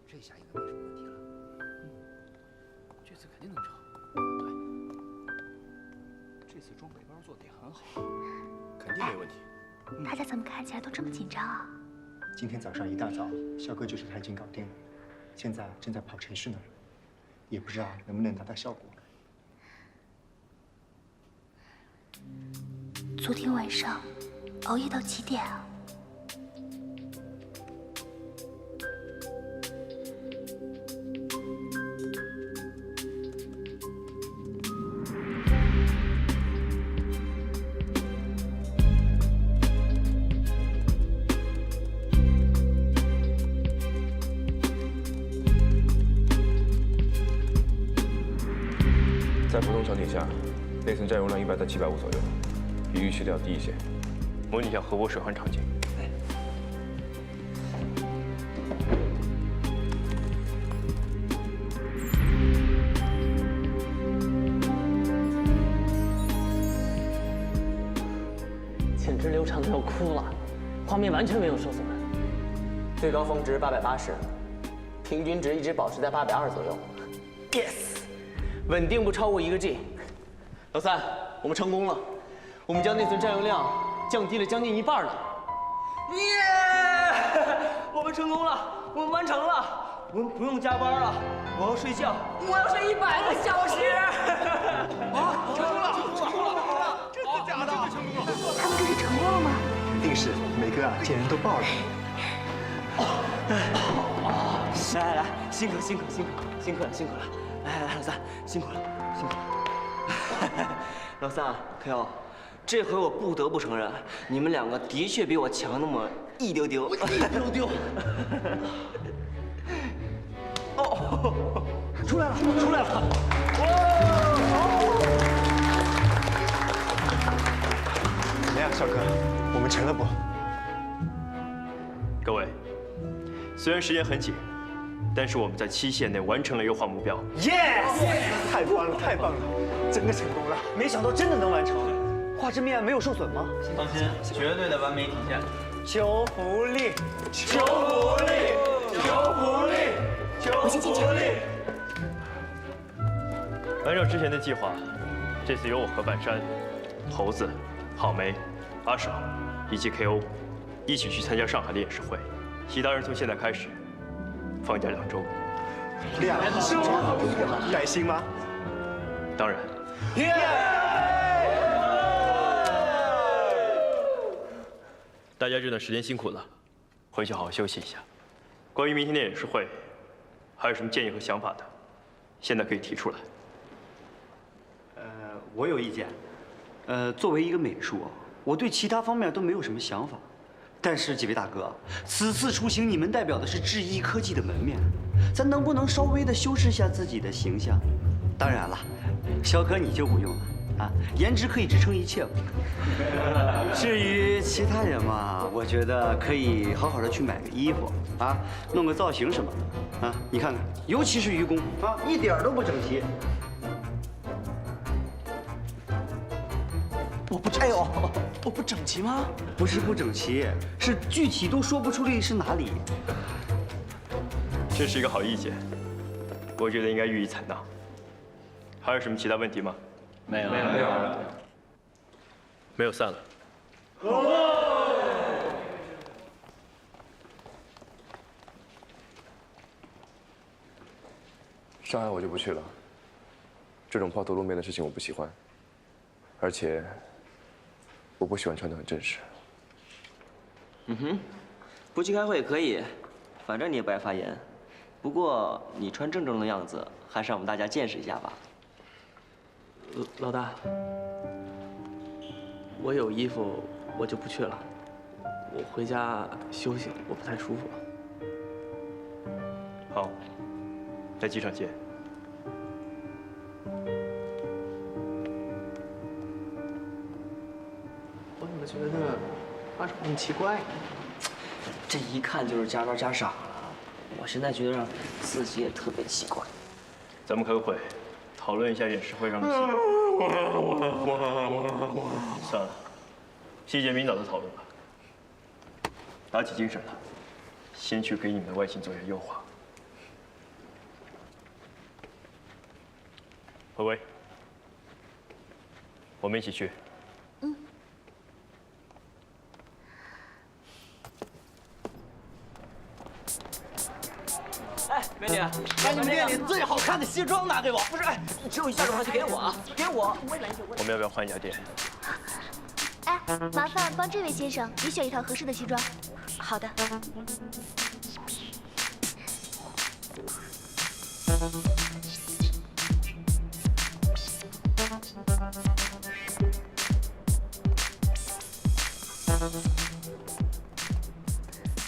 这下应该没什么问题了。这次肯定能成。对，这次装北包做的也很好，肯定没问题。大家怎么看起来都这么紧张啊？今天早上一大早，肖哥就说他已经搞定了，现在正在跑程序呢，也不知道能不能达到效果。昨天晚上熬夜到几点啊？在普通场景下，内存占用量100到750左右，比预期的要低一些。模拟一下核武水环场景。简直流畅的要哭了，画面完全没有受损，最高峰值880，平均值一直保持在820左右。Yes， 稳定不超过1个G。老三，我们成功了，我们将内存占用量降低了将近1半了。耶！我们成功了，我们完成了，我们不用加班了，我要睡觉，我要睡100个小时。啊，成功了，成功了，真的假的？成功了！他们这是成功了吗？肯定是，每个见人都爆了。来来来，辛苦辛苦辛苦辛苦了辛苦了！来老三，辛苦了辛苦了。老三，K.O， 这回我不得不承认，你们两个的确比我强那么一丢丢。一丢丢。哦，出来了出来了！怎么样，小哥，我们成了不？各位，虽然时间很紧，但是我们在期限内完成了优化目标。Yes！ 太棒了，太棒了，真的成功了！没想到真的能完成，画质面没有受损吗？放心，绝对的完美体现。求福利，求福利，求福利，求福利。按照之前的计划，这次由我和半山、猴子、郝梅、阿爽以及 KO 一起去参加上海的演示会。其他人从现在开始放假2周。2周？带薪吗？当然。大家这段时间辛苦了，回去好好休息一下。关于明天的演示会，还有什么建议和想法的，现在可以提出来。我有意见。作为一个美术，我对其他方面都没有什么想法。但是几位大哥，此次出行你们代表的是智一科技的门面，咱能不能稍微的修饰一下自己的形象？当然了，小可你就不用了啊，颜值可以支撑一切嘛。至于其他人嘛，我觉得可以好好的去买个衣服啊，弄个造型什么的啊。你看看，尤其是愚公啊，一点都不整齐。我不整，哎呦，我不整齐吗？不是不整齐，是具体都说不出来是哪里。这是一个好意见，我觉得应该予以采纳。还有什么其他问题吗？没有。没有，散了。上海我就不去了，这种抛头露面的事情我不喜欢，而且我不喜欢穿得很正式。不去开会也可以，反正你也不爱发言。不过你穿正的样子，还是让我们大家见识一下吧。老大，我有衣服，我就不去了。我回家休息，我不太舒服。好，在机场见。我怎么觉得阿爽很奇怪呢？这一看就是加班加傻了。我现在觉得自己也特别奇怪。咱们开个会，讨论一下演示会上的细节。算了，细节明早再讨论吧。打起精神来，先去给你们的外形做一下优化。微微，我们一起去。哎，美女，把你们店里最好看的西装拿给我。不是，哎，你只有一下就给我啊，给我。我们要不要换一家店？哎，麻烦帮这位先生也选一套合适的西装。好的。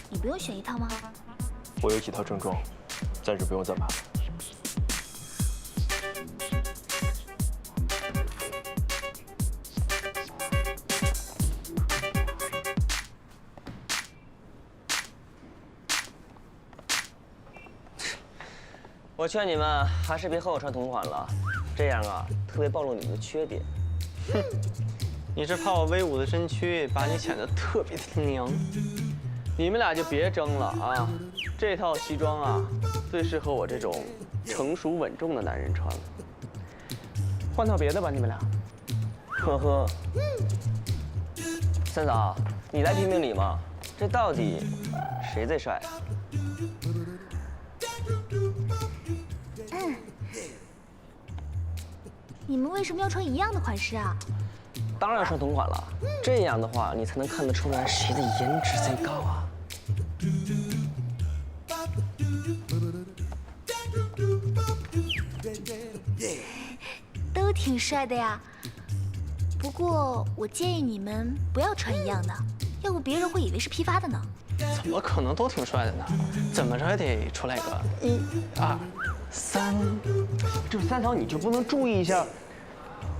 你不用选一套吗？我有几套正装，暂时不用再买了。我劝你们还是别和我穿同款了，这样啊，特别暴露你们的缺点。哼，你是怕我威武的身躯把你显得特别的娘。你们俩就别争了啊！这套西装啊，最适合我这种成熟稳重的男人穿了。换套别的吧，你们俩。呵呵。三嫂，你来评评理嘛？这到底谁最帅啊？你们为什么要穿一样的款式啊？当然要穿同款了，这样的话你才能看得出来谁的颜值最高啊。都挺帅的呀。不过我建议你们不要穿一样的，要不别人会以为是批发的呢。怎么可能都挺帅的呢？怎么着也得出来个1、2、3。这三嫂你就不能注意一下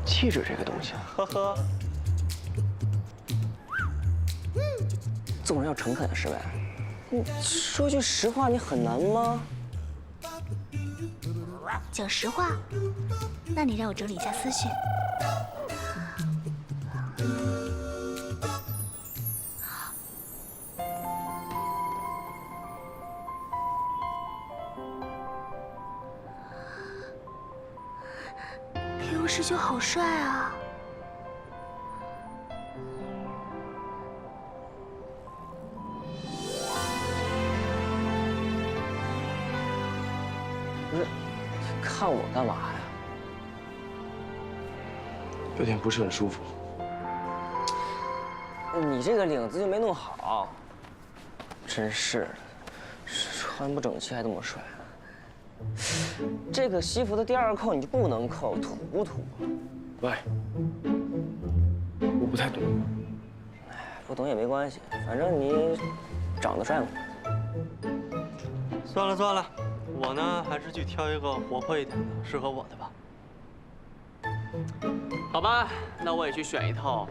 气质这个东西？呵呵。做人要诚恳是呗？你说句实话，你很难吗？讲实话，那你让我整理一下思绪。师兄好帅啊！不是，看我干嘛呀？有点不是很舒服。你这个领子就没弄好，真是的，穿不整齐还这么帅。这个西服的第二扣你就不能扣，土不土？喂，我不太懂。不懂也没关系，反正你长得帅嘛。算了算了，我呢还是去挑一个活泼一点的，适合我的吧。好吧，那我也去选一套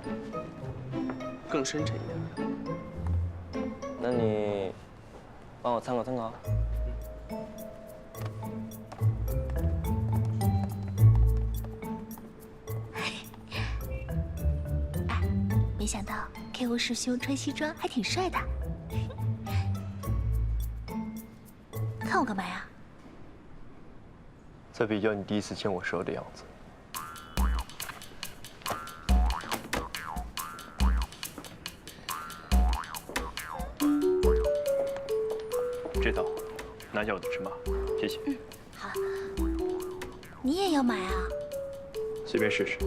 更深沉一点的。那你帮我参考参考。没想到 KO 师兄穿西装还挺帅的。看我干嘛呀？在比较你第一次见我时候的样子。这套拿下我的尺码，谢谢。好，你也要买啊？随便试试。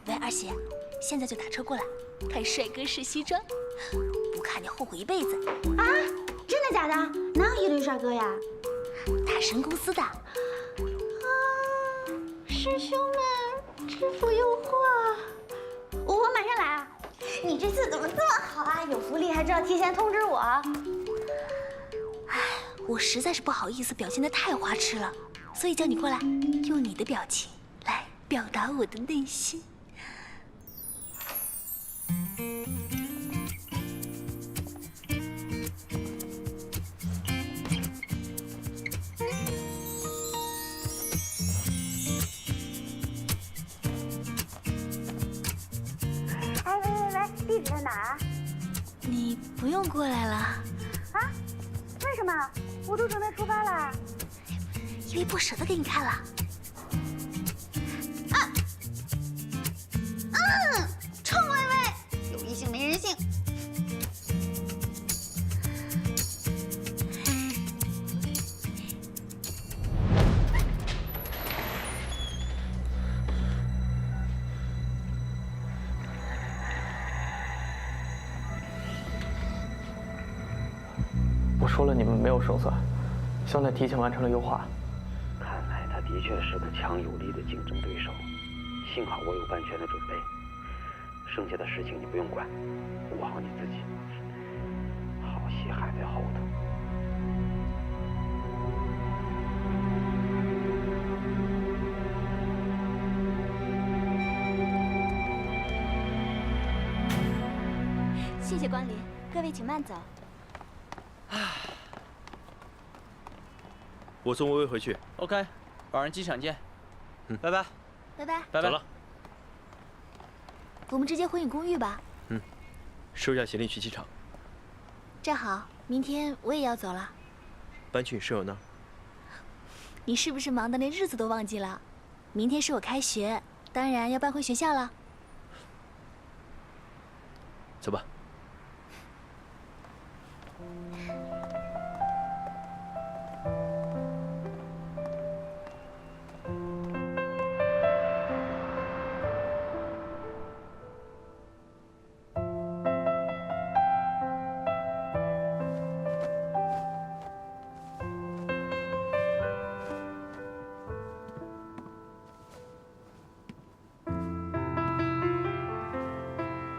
喂，二喜，现在就打车过来，看帅哥试西装，不看你后悔一辈子。啊，真的假的？哪有一堆帅哥呀？大神公司的。师兄们，制服诱惑，我马上来啊！你这次怎么这么好啊？有福利还知道提前通知我。唉，我实在是不好意思表现得太花痴了，所以叫你过来，用你的表情来表达我的内心。地址在哪儿啊？你不用过来了。啊？为什么？我都准备出发了。因为不舍得给你看了。臭薇薇，有异性没人性。我说了，你们没有胜算。肖奈提前完成了优化。看来他的确是个强有力的竞争对手。幸好我有万全的准备，剩下的事情你不用管，顾好你自己。好戏还在后头。谢谢光临，各位请慢走。我送薇薇回去。OK， 晚上机场见。拜拜。拜拜。拜拜。走了。我们直接回你公寓吧。收下行李去机场。正好，明天我也要走了。搬去你室友那儿。你是不是忙得连日子都忘记了？明天是我开学，当然要搬回学校了。走吧。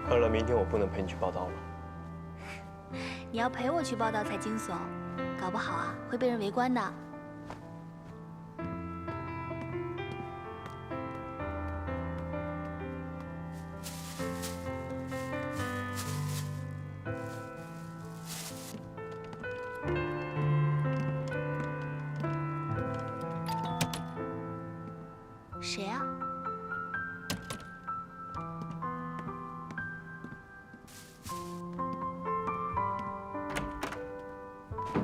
看来明天我不能陪你去报道了。你要陪我去报道才惊悚，搞不好啊会被人围观的。谁啊？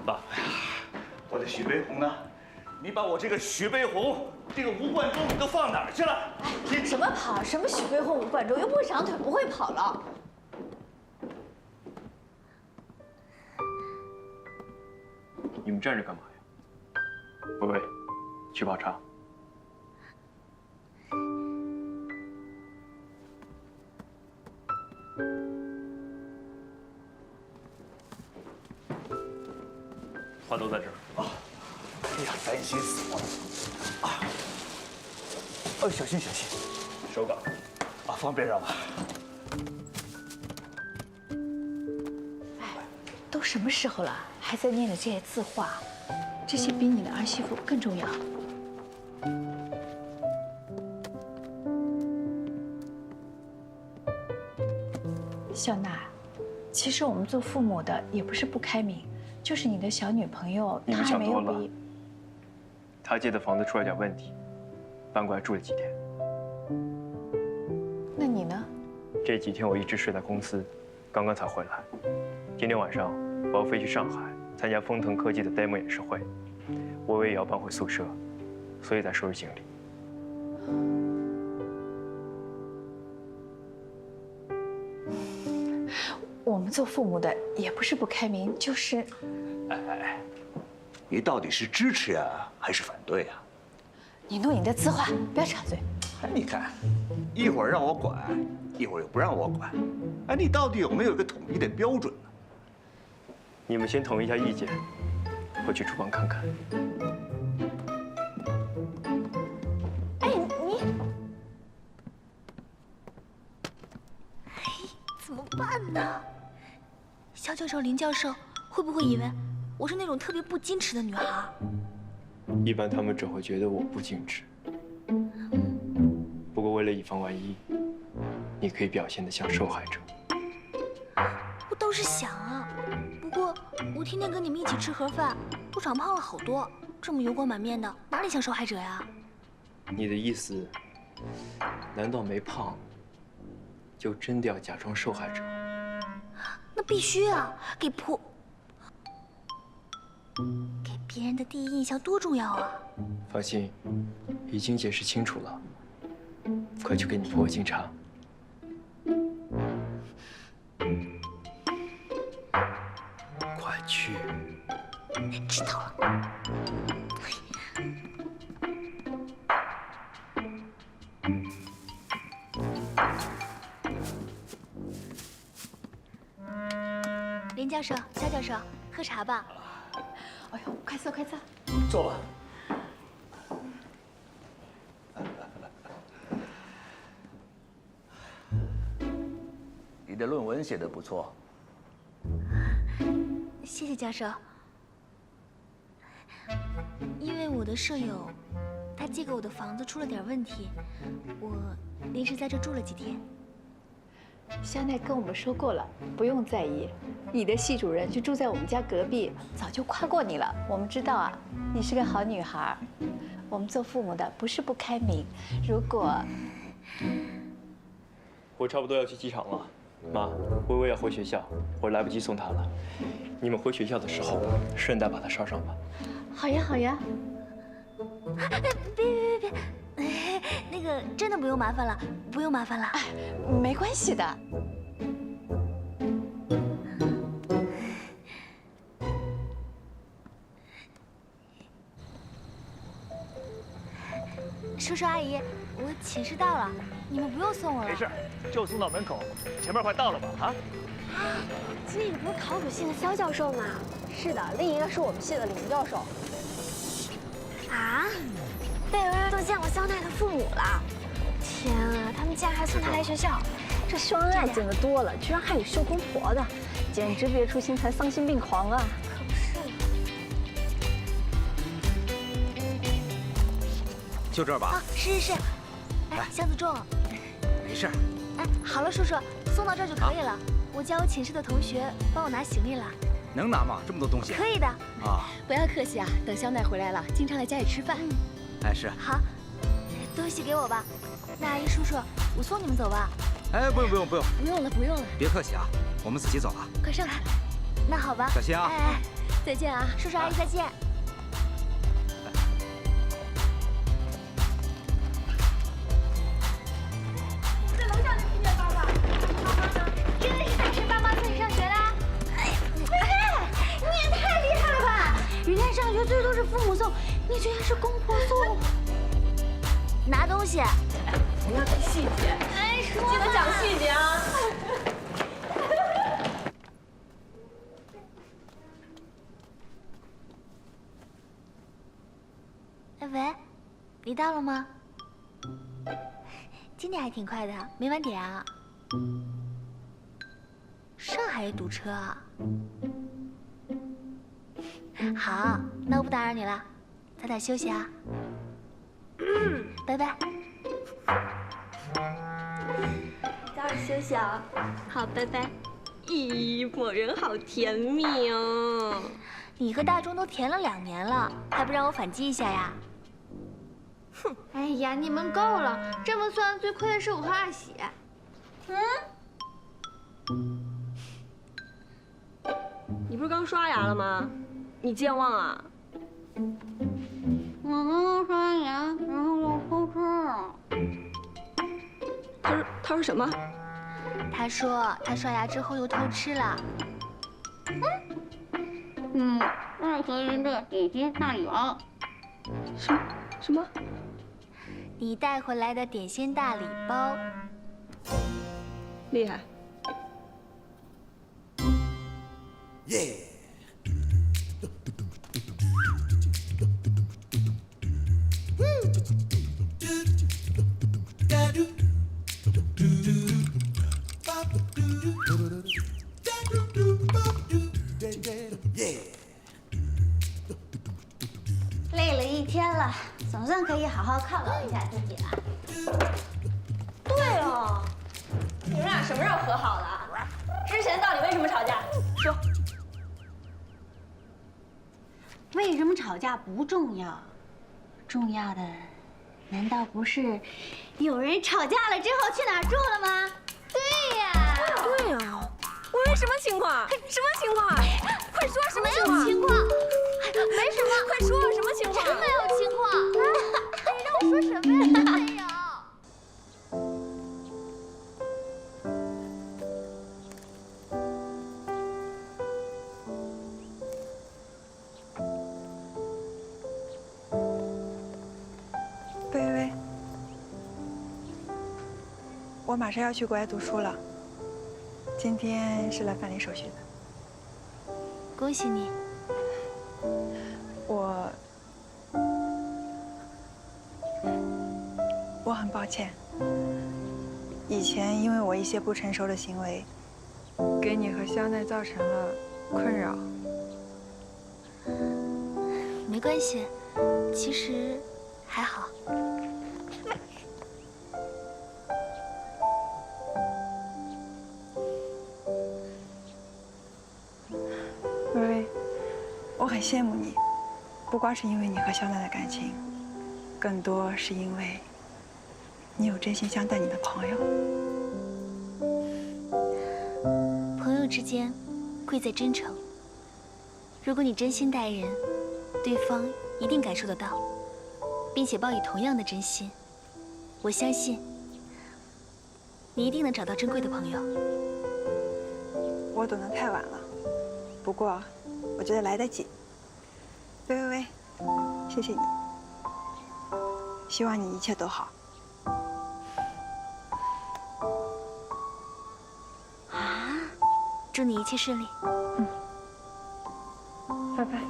爸，我的许悲鸿呢？你把我这个许悲鸿，这个吴冠中，你都放哪儿去了？什么跑？什么许悲鸿、吴冠中？又不会长腿，不会跑了。你们站着干嘛呀？微微，去泡茶。话都在这儿。哎呀，担心死我了！啊，小心小心，手稿。啊，放边上吧。都什么时候了，还在念着这些字画？这些比你的儿媳妇更重要。小娜，其实我们做父母的也不是不开明，就是你的小女朋友她还没有毕业。他借的房子出了点问题，搬过来住了几天。那你呢？这几天我一直睡在公司，刚刚才回来。今天晚上我要飞去上海参加丰腾科技的 demo 演示会，微微也要搬回宿舍，所以才收拾行李。我们做父母的也不是不开明，就是……哎，你到底是支持呀，还是反对呀？你弄你的字画，不要插嘴。哎，你看，一会儿让我管，一会儿又不让我管，哎，你到底有没有一个统一的标准呢？你们先统一一下意见，我去厨房看看。哎，你怎么办呢？肖教授、林教授会不会以为我是那种特别不矜持的女孩？一般他们只会觉得我不矜持。不过为了以防万一，你可以表现得像受害者。我倒是想啊，不过我天天跟你们一起吃盒饭，都长胖了好多，这么油光满面的，哪里像受害者呀？你的意思，难道没胖，就真的要假装受害者？那必须啊，给别人的第一印象多重要啊！放心，已经解释清楚了。快去给你婆婆敬茶。快去。知道了。林教授、肖教授，喝茶吧。哎呦，快坐快坐。坐吧。你的论文写得不错。谢谢教授。因为我的舍友，他借给我的房子出了点问题，我临时在这住了几天。肖奈跟我们说过了，不用在意。你的系主任就住在我们家隔壁，早就夸过你了。我们知道啊，你是个好女孩。我们做父母的不是不开明，如果……我差不多要去机场了，妈，微微要回学校，我来不及送她了。你们回学校的时候，顺带把她捎上吧。好呀好呀。别，那个真的不用麻烦了，不用麻烦了。哎，没关系的。叔叔阿姨，我寝室到了，你们不用送我了。没事，就送到门口，前面快到了吧？啊？这个不是考古系的肖教授吗？是的，另一个是我们系的林教授。啊？贝微微都见过肖奈的父母了。天啊，他们竟然还送他来学校，这秀恩爱见得多了，居然还有秀公婆的，简直别出心裁，丧心病狂啊！可不是嘛。就这儿吧。是。哎，箱子重。没事。哎，好了，叔叔，送到这儿就可以了。我叫我寝室的同学帮我拿行李了。能拿吗？这么多东西。可以的。啊。不要客气啊，等肖奈回来了，经常来家里吃饭。哎，是。好，东西给我吧。那阿姨叔叔，我送你们走吧。哎，不用。不用了。别客气啊，我们自己走啊。快上来。那好吧。小心啊。哎。再见啊，叔叔阿姨再见。在楼上就听见爸爸，妈妈呢？真的是大神爸妈送你上学的？哎呀，菲菲，你也太厉害了吧！人家上学最多是父母送，你居然是公婆送。拿东西。不要提细节，哎，说记得讲细节啊。哎喂，你到了吗？今天还挺快的，没晚点啊。上海也堵车啊。好，那我不打扰你了，早点休息啊。拜拜。早点休息啊。好，拜拜。咦，某人好甜蜜哦。你和大钟都甜了2年了，还不让我反击一下呀？哼！哎呀，你们够了，这么算最亏的是我和二喜。你不是刚刷牙了吗？你健忘啊？我刚刚刷完牙，然后又偷吃了。他说什么？他说他刷牙之后又偷吃了。外和人的点心大礼包。什么？你带回来的点心大礼包。厉害。耶！累了一天了，总算可以好好犒劳一下自己了。对哦，你们俩什么时候和好了？之前到底为什么吵架？说。为什么吵架不重要，重要的难道不是有人吵架了之后去哪儿住了吗？对呀。对呀。喂，什么情况？什么情况？快说什么情况？没有情况，没什么。快说什么情况？真没有情况。你让我说什么呀？真没有。薇薇，我马上要去国外读书了。今天是来办理手续的。恭喜你。我很抱歉，以前因为我一些不成熟的行为，给你和香奈造成了困扰。没关系，其实还好。薇薇，我很羡慕你，不光是因为你和香奈的感情，更多是因为你有真心相待你的朋友。朋友之间，贵在真诚。如果你真心待人，对方一定感受得到，并且报以同样的真心。我相信，你一定能找到珍贵的朋友。我懂得太晚了，不过我觉得来得及。薇薇，谢谢你，希望你一切都好。啊，祝你一切顺利。拜拜。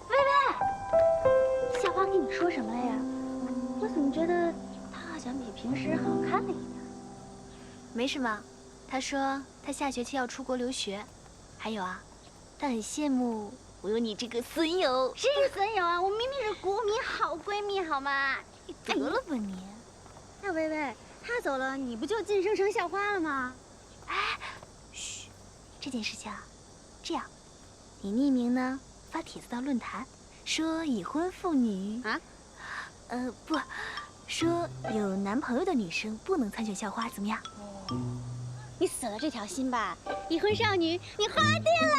薇薇，校花跟你说什么了呀？我怎么觉得她好像比平时好看了一点？没什么，她说她下学期要出国留学，还有啊，她很羡慕我有你这个损友。谁是损友啊？我明明是国民好闺蜜，好吗？你得了吧你！那薇薇，她走了，你不就晋升成校花了吗？哎，嘘，这件事情啊，这样，你匿名呢发帖子到论坛，说已婚妇女啊，不，说有男朋友的女生不能参选校花，怎么样？你死了这条心吧，已婚少女，你花店啦！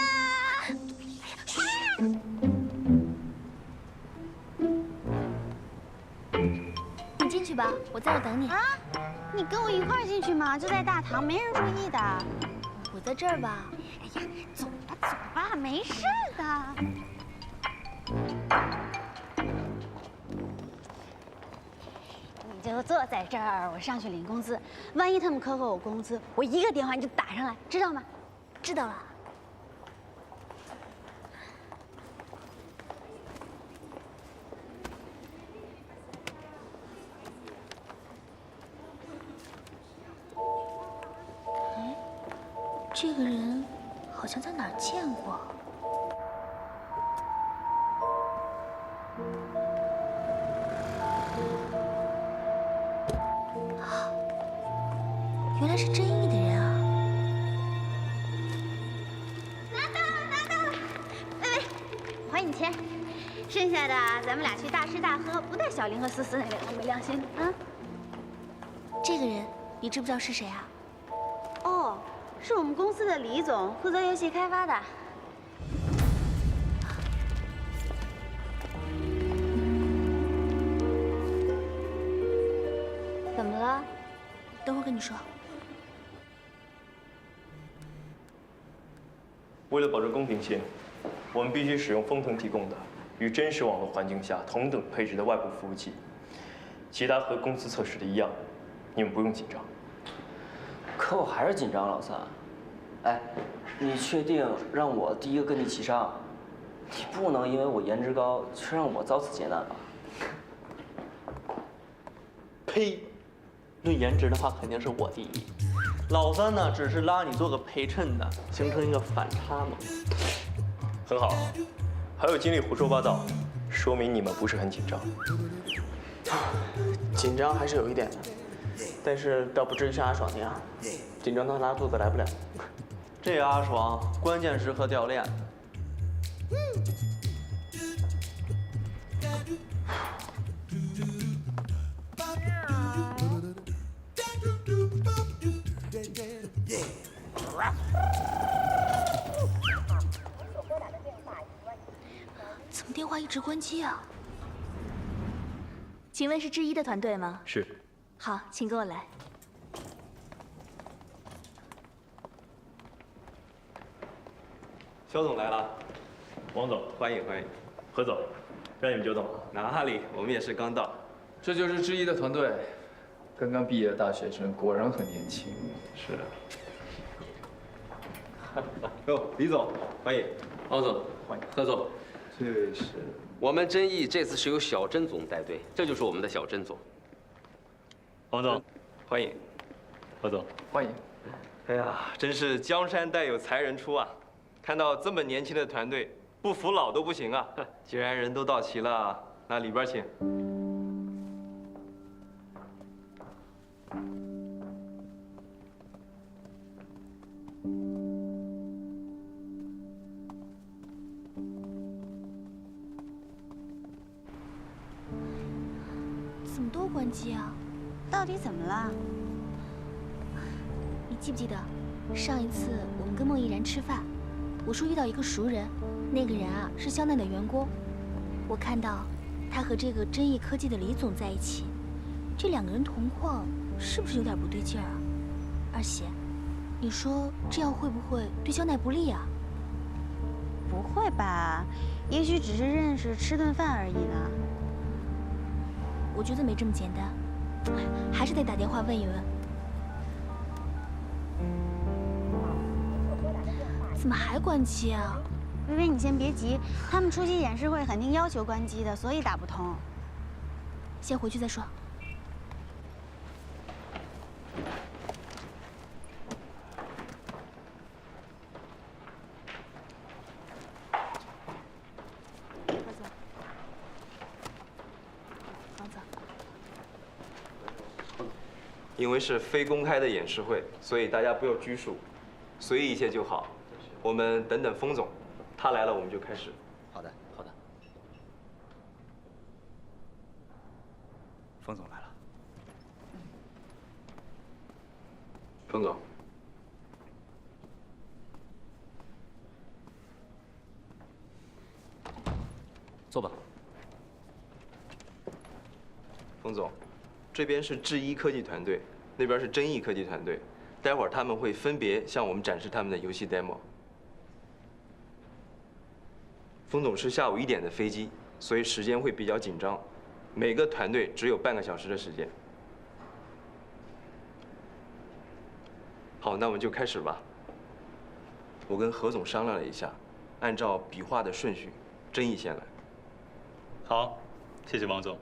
你进去吧，我在这等你。啊，你跟我一块儿进去嘛，就在大堂，没人注意的。我在这儿吧。哎呀，走吧走吧，没事的。你就坐在这儿，我上去领工资。万一他们克扣我工资，我一个电话你就打上来，知道吗？知道了。哎，这个人好像在哪儿见过。原来是真意的人啊！拿到了！喂，我还你钱，剩下的咱们俩去大吃大喝，不带小林和思思那两个没良心的啊！这个人你知不知道是谁啊？哦，是我们公司的李总，负责游戏开发的。怎么了？等会儿跟你说。为了保证公平性，我们必须使用风腾提供的与真实网络环境下同等配置的外部服务器。其他和公司测试的一样，你们不用紧张。可我还是紧张，老三。哎，你确定让我第一个跟你齐上？你不能因为我颜值高，却让我遭此劫难吧？呸！论颜值的话，肯定是我第一。老三呢，只是拉你做个陪衬的，形成一个反差嘛。很好，还有精力胡说八道，说明你们不是很紧张。紧张还是有一点的，但是倒不至于像阿爽那样，紧张到拉肚子来不了。这个阿爽关键时刻掉链子。怎么电话一直关机啊？请问是智一的团队吗？是。好，请跟我来。肖总来了，王总，欢迎欢迎。何总，让你们久等了。哪里，我们也是刚到。这就是智一的团队，刚刚毕业的大学生，果然很年轻。是。哟，李总，欢迎。王总，欢迎。何总，这是我们真意这次是由小甄总带队，这就是我们的小甄总。王总，欢迎。何总，欢迎。哎呀，真是江山代有才人出啊！看到这么年轻的团队，不服老都不行啊！既然人都到齐了，那里边请。怎么都关机啊？到底怎么了？你记不记得上一次我们跟孟毅然吃饭，我说遇到一个熟人，那个人啊是肖奈的员工，我看到他和这个真意科技的李总在一起，这两个人同框，是不是有点不对劲儿啊？二喜，你说这样会不会对肖奈不利啊？不会吧？也许只是认识吃顿饭而已呢。我觉得没这么简单，还是得打电话问一问。怎么还关机啊？微微，你先别急，他们出席演示会肯定要求关机的，所以打不通。先回去再说。因为是非公开的演示会，所以大家不要拘束，随意一些就好。我们等等封总，他来了我们就开始。好的，好的。封总来了。冯总，坐吧。冯总，这边是智一科技团队，那边是臻毅科技团队，待会儿他们会分别向我们展示他们的游戏 demo。冯总是下午1点的飞机，所以时间会比较紧张，每个团队只有半个小时的时间。好，那我们就开始吧。我跟何总商量了一下，按照笔画的顺序，臻毅先来。好，谢谢王总。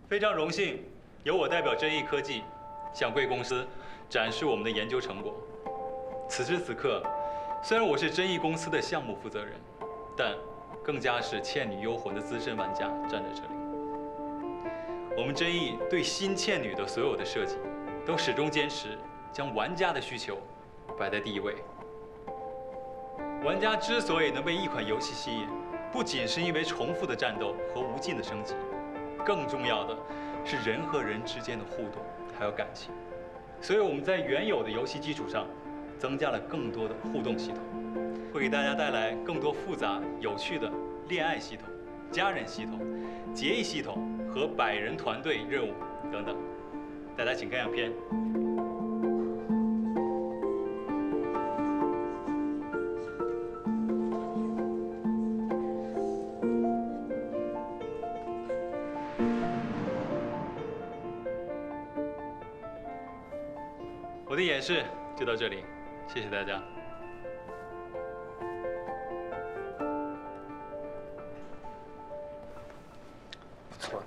非常荣幸，由我代表臻毅科技向贵公司展示我们的研究成果。此时此刻，虽然我是臻毅公司的项目负责人，但更加是《倩女幽魂》的资深玩家站在这里。我们臻毅对新倩女的所有的设计，都始终坚持将玩家的需求摆在第一位。玩家之所以能被一款游戏吸引，不仅是因为重复的战斗和无尽的升级，更重要的是人和人之间的互动还有感情。所以我们在原有的游戏基础上，增加了更多的互动系统，会给大家带来更多复杂有趣的恋爱系统、家人系统、结义系统和100人团队任务等等。大家请看样片。我的演示就到这里，谢谢大家。不错。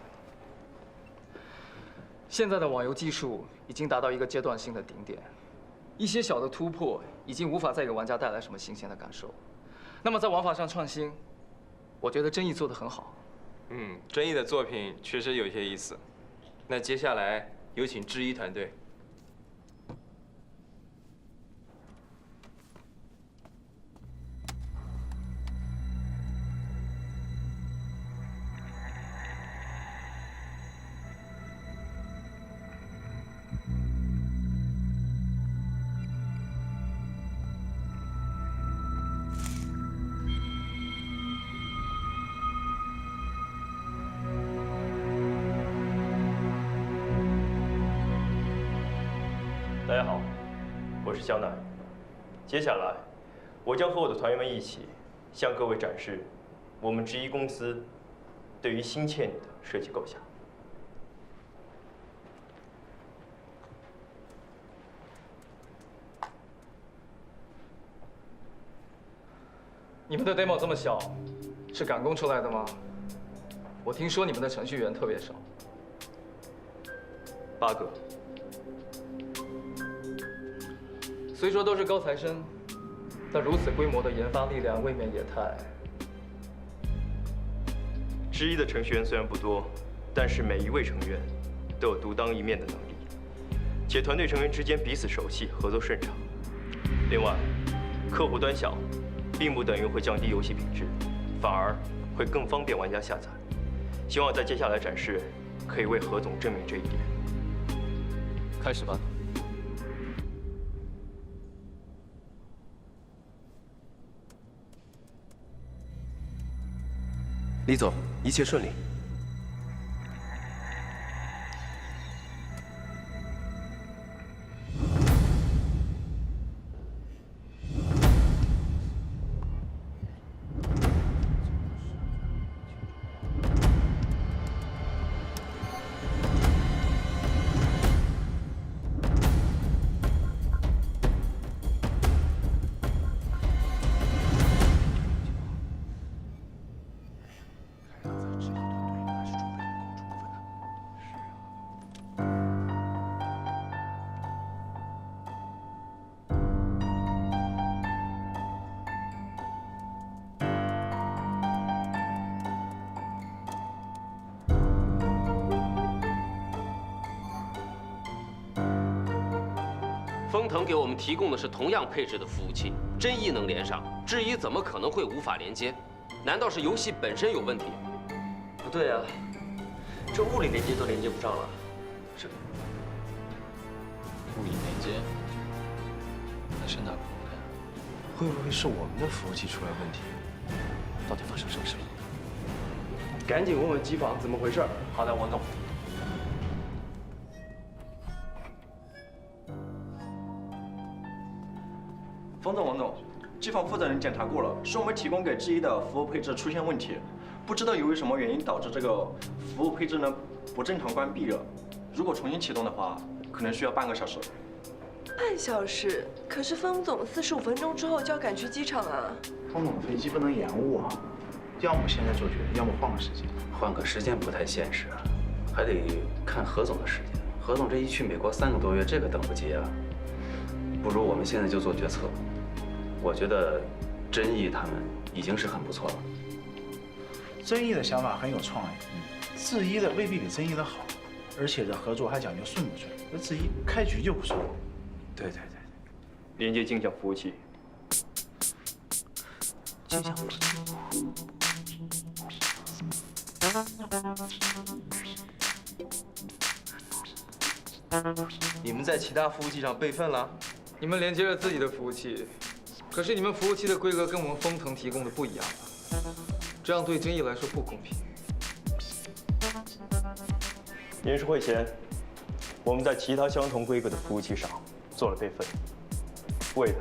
现在的网游技术已经达到一个阶段性的顶点，一些小的突破已经无法再给玩家带来什么新鲜的感受。那么在玩法上创新，我觉得臻毅做得很好。臻毅的作品确实有些意思。那接下来有请智一团队。大家好，我是肖奈。接下来，我将和我的团员们一起向各位展示我们智一公司对于新倩女的设计构想。你们的 demo 这么小，是赶工出来的吗？我听说你们的程序员特别少。8个。虽说都是高材生，但如此规模的研发力量未免也太……智一的程序员虽然不多，但是每一位成员都有独当一面的能力，且团队成员之间彼此熟悉，合作顺畅。另外，客户端小，并不等于会降低游戏品质，反而会更方便玩家下载。希望在接下来展示可以为何总证明这一点。开始吧。李总，一切顺利。丰腾给我们提供的是同样配置的服务器，臻毅能连上，智一怎么可能会无法连接？难道是游戏本身有问题？对啊，这物理连接都连接不上了。这物理连接，那是哪部的？会不会是我们的服务器出了问题？到底发生什么事了？赶紧问问机房怎么回事。好的，王总。方总，王总，机房负责人检查过了，是我们提供给G1的服务配置出现问题，不知道由于什么原因导致这个服务配置呢不正常关闭了。如果重新启动的话，可能需要半个小时。半小时？可是方总45分钟之后就要赶去机场啊。方总的飞机不能延误啊，要么现在做决定，要么换个时间。换个时间不太现实啊，还得看何总的时间。何总这一去美国3个多月，这个等不及啊。不如我们现在就做决策。我觉得真义他们已经是很不错了。真义的想法很有创意，质疑的未必比真义的好，而且这合作还讲究顺不顺。这质疑开局就不顺。对。连接镜像服务器。镜像服务器。你们在其他服务器上备份了？你们连接了自己的服务器，可是你们服务器的规格跟我们丰腾提供的不一样了，这样对真义来说不公平。演示会前，我们在其他相同规格的服务器上做了备份，为的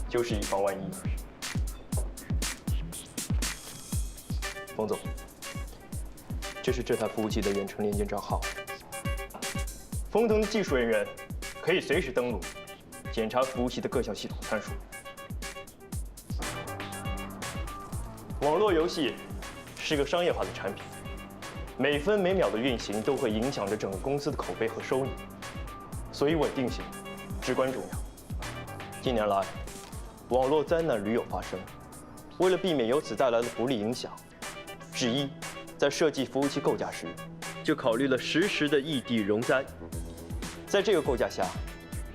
就是以防万一。冯总，这是这台服务器的远程连接账号。丰腾的技术人员可以随时登录，检查服务器的各项系统参数。网络游戏是个商业化的产品，每分每秒的运行都会影响着整个公司的口碑和收益，所以稳定性至关重要。近年来，网络灾难屡有发生，为了避免由此带来的不利影响，G1在设计服务器构架时，就考虑了实时的异地容灾。在这个构架下，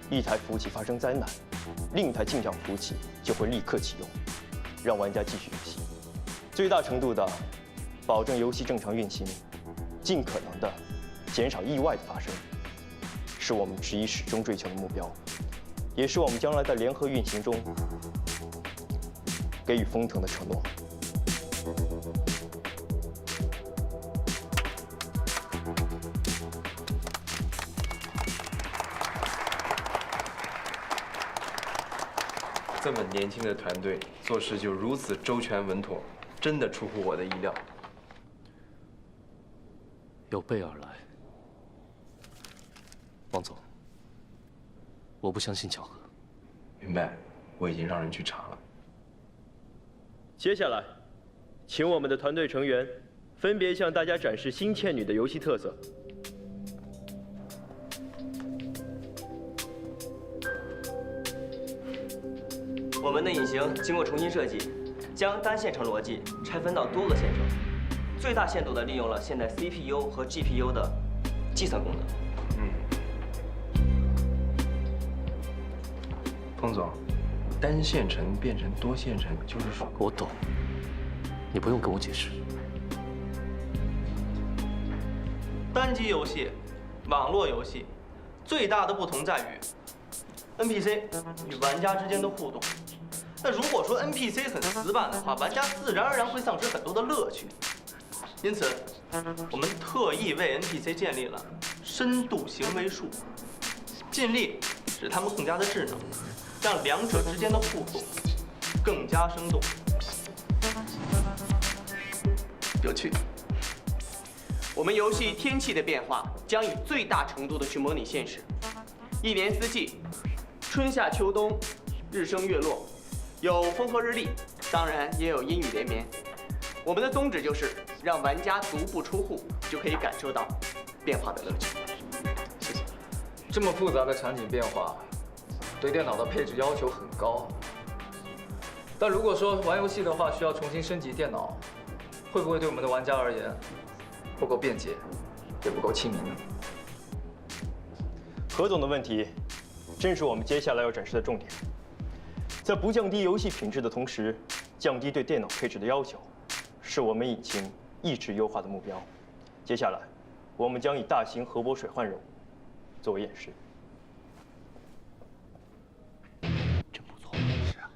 一台服务器发生灾难，另一台镜像服务器就会立刻启用，让玩家继续游戏，最大程度的保证游戏正常运行，尽可能的减少意外的发生，是我们G1始终追求的目标，也是我们将来在联合运行中给予丰腾的承诺。这么年轻的团队做事就如此周全稳妥，真的出乎我的意料。有备而来，王总，我不相信巧合。明白，我已经让人去查了。接下来，请我们的团队成员分别向大家展示新倩女的游戏特色。我们的引擎经过重新设计，将单线程逻辑拆分到多个线程，最大限度地利用了现代 CPU 和 GPU 的计算功能。彭总，单线程变成多线程，就是说……我懂，你不用跟我解释。单机游戏、网络游戏最大的不同在于 NPC 与玩家之间的互动。那如果说 NPC 很死板的话，玩家自然而然会丧失很多的乐趣。因此，我们特意为 NPC 建立了深度行为树，尽力使他们更加的智能，让两者之间的互动更加生动、有趣。我们游戏天气的变化将以最大程度的去模拟现实，一年四季，春夏秋冬，日升月落，有风和日丽，当然也有阴雨连绵。我们的宗旨就是让玩家足不出户就可以感受到变化的乐趣。谢谢。这么复杂的场景变化，对电脑的配置要求很高。但如果说玩游戏的话，需要重新升级电脑，会不会对我们的玩家而言不够便捷，也不够亲民呢？何总的问题，正是我们接下来要展示的重点。在不降低游戏品质的同时，降低对电脑配置的要求，是我们引擎抑制优化的目标。接下来，我们将以大型核泊水患任务作为演示。真不错，是啊。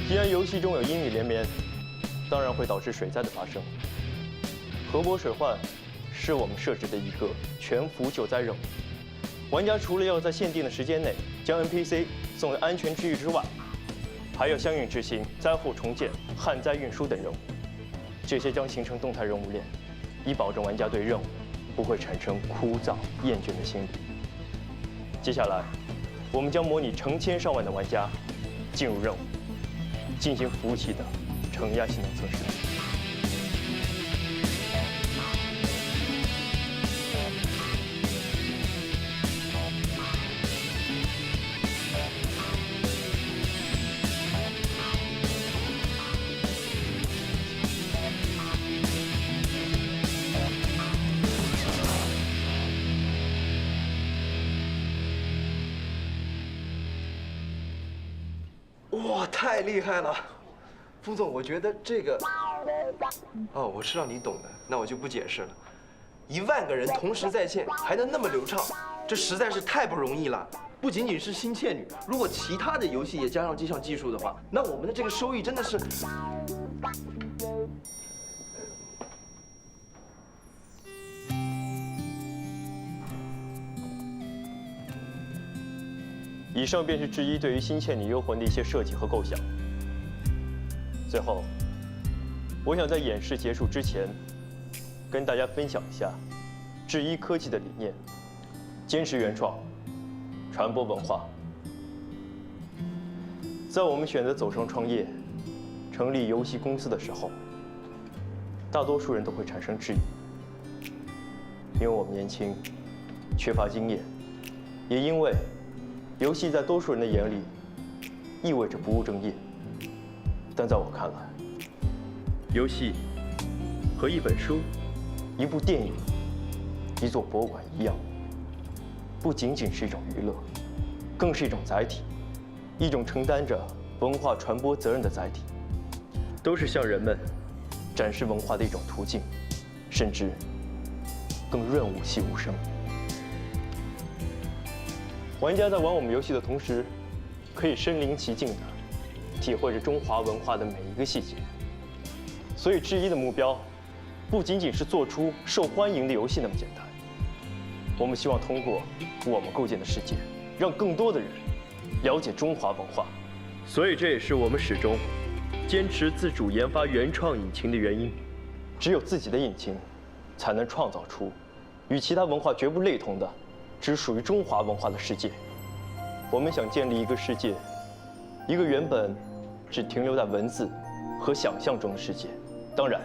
既然游戏中有阴雨连绵，当然会导致水灾的发生。核泊水患是我们设置的一个全服救灾任务。玩家除了要在限定的时间内将 NPC 送到安全区域之外，还要相应执行灾后重建、旱灾运输等任务。这些将形成动态任务链，以保证玩家对任务不会产生枯燥厌倦的心理。接下来，我们将模拟成千上万的玩家进入任务，进行服务器的承压性能测试。哇，太厉害了！副总，我觉得这个……哦，我知道你懂的，那我就不解释了。1万个人同时在线，还能那么流畅，这实在是太不容易了。不仅仅是新倩女，如果其他的游戏也加上这项技术的话，那我们的这个收益真的是……以上便是智一对于《新倩女幽魂》的一些设计和构想。最后，我想在演示结束之前，跟大家分享一下智一科技的理念：坚持原创，传播文化。在我们选择走上创业、成立游戏公司的时候，大多数人都会产生质疑，因为我们年轻，缺乏经验，也因为游戏在多数人的眼里意味着不务正业。但在我看来，游戏和一本书、一部电影、一座博物馆一样，不仅仅是一种娱乐，更是一种载体，一种承担着文化传播责任的载体，都是向人们展示文化的一种途径，甚至更润物细无声。玩家在玩我们游戏的同时，可以身临其境地体会着中华文化的每一个细节。所以智一的目标，不仅仅是做出受欢迎的游戏那么简单。我们希望通过我们构建的世界，让更多的人了解中华文化。所以这也是我们始终坚持自主研发原创引擎的原因。只有自己的引擎，才能创造出与其他文化绝不类同的只属于中华文化的世界。我们想建立一个世界，一个原本只停留在文字和想象中的世界。当然，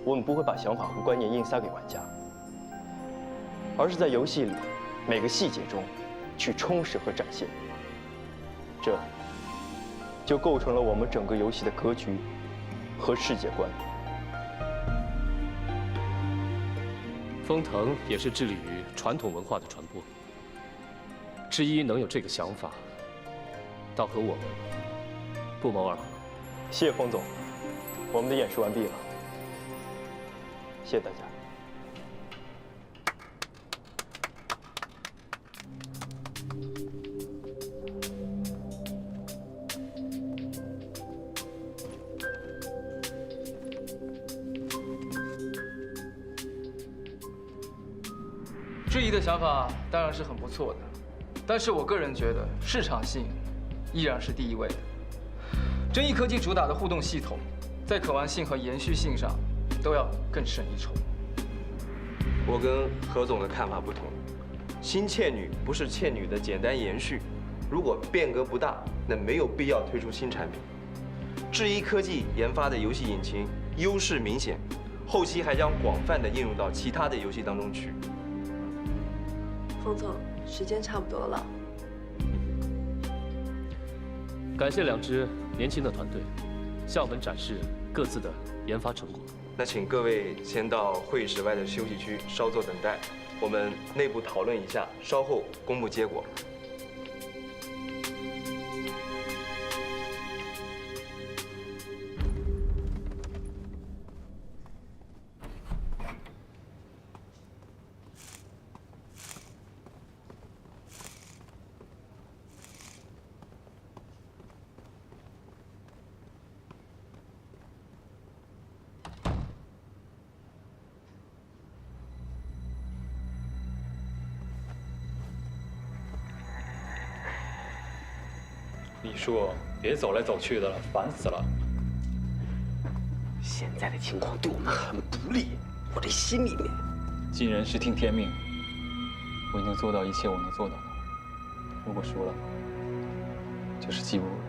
我们不会把想法和观念硬塞给玩家，而是在游戏里每个细节中去充实和展现。这就构成了我们整个游戏的格局和世界观。风腾也是致力于传统文化的传播。智一能有这个想法，倒和我们不谋而合。谢谢冯总，我们的演示完毕了，谢谢大家。质疑的想法当然是很不错的，但是我个人觉得市场性依然是第一位的。臻益科技主打的互动系统，在可玩性和延续性上都要更胜一筹。我跟何总的看法不同，新倩女不是倩女的简单延续，如果变革不大，那没有必要推出新产品。智一科技研发的游戏引擎优势明显，后期还将广泛的应用到其他的游戏当中去。冯总，时间差不多了，感谢两支年轻的团队，向我们展示各自的研发成果。那请各位先到会议室外的休息区稍作等待，我们内部讨论一下，稍后公布结果。李叔，别走来走去的了，烦死了。现在的情况对我们很不利，我这心里面……尽人事听天命，我已经做到一切我能做到的。如果输了，就是技不如人。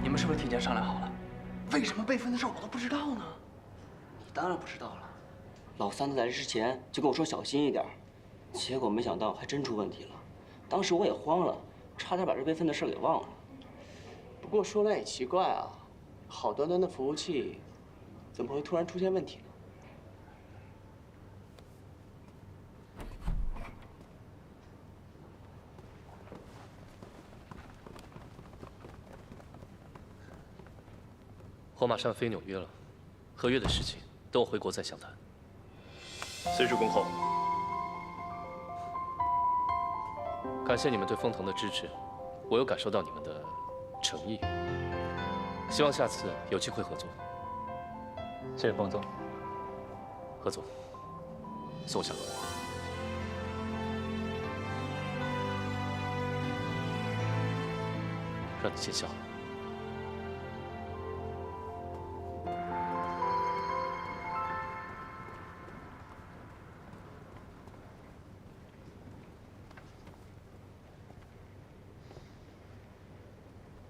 你们是不是提前商量好了？为什么备份的事我都不知道呢？你当然不知道了。老三子在这之前就跟我说小心一点，结果没想到还真出问题了。当时我也慌了，差点把这备份的事给忘了。不过说来也奇怪啊，好端端的服务器，怎么会突然出现问题呢？我马上飞纽约了，合约的事情等我回国再详谈。随时恭候。感谢你们对风腾的支持，我有感受到你们的诚意。希望下次有机会合作。谢谢冯总。何总，送我下楼。让你见笑。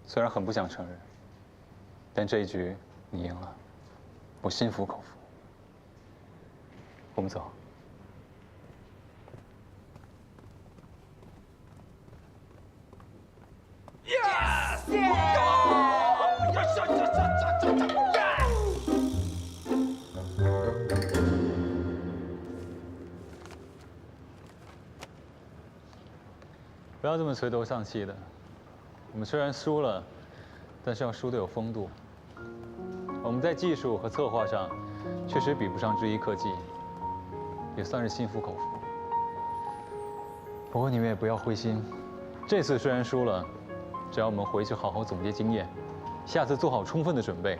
虽然很不想承认，但这一局你赢了，我心服口服。我们走。不要这么垂头丧气的。我们虽然输了，但是要输得有风度。我们在技术和策划上确实比不上智一科技，也算是心服口服。不过你们也不要灰心，这次虽然输了，只要我们回去好好总结经验，下次做好充分的准备，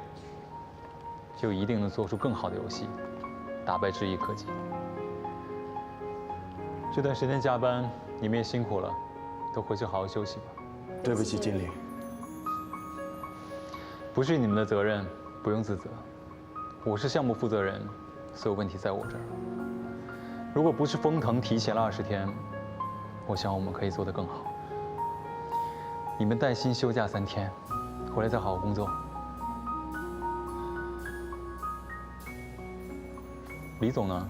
就一定能做出更好的游戏，打败智一科技。这段时间加班，你们也辛苦了，都回去好好休息吧。对不起，经理。不是你们的责任，不用自责。我是项目负责人，所有问题在我这儿。如果不是风腾提前了20天，我想我们可以做得更好。你们带薪休假3天，回来再好好工作。李总呢？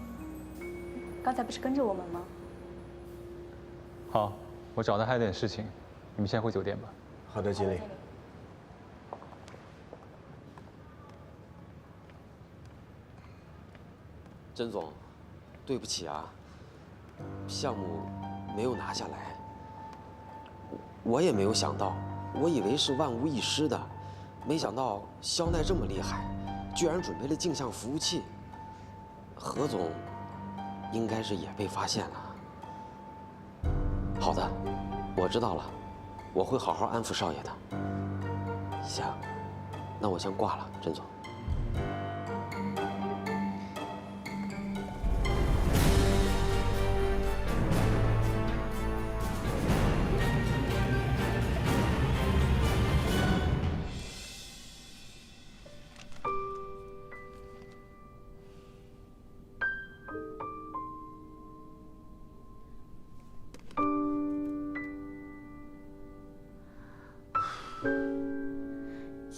刚才不是跟着我们吗？好，我找他还有点事情，你们先回酒店吧。好的，经理。甄总，对不起啊，项目没有拿下来。我也没有想到，我以为是万无一失的，没想到肖奈这么厉害，居然准备了镜像服务器。何总应该是也被发现了。好的，我知道了，我会好好安抚少爷的。行，那我先挂了，甄总。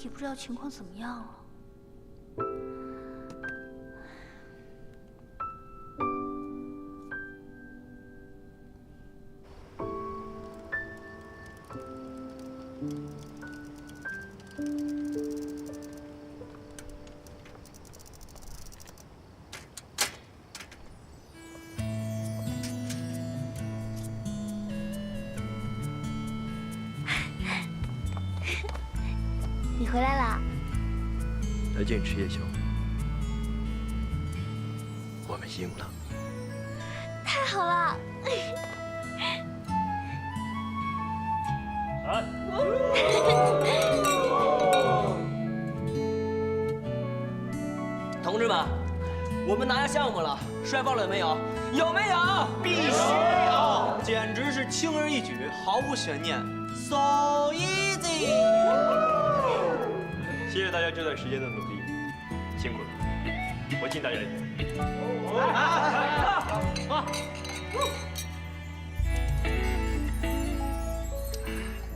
也不知道情况怎么样了。你回来啦？来见你吃夜宵。我们赢了。太好了！同志们，我们拿下项目了，帅爆了有没有？有没有？必须有！简直是轻而易举，毫无悬念 ，so easy。谢谢大家这段时间的努力，辛苦了，我敬大家一杯。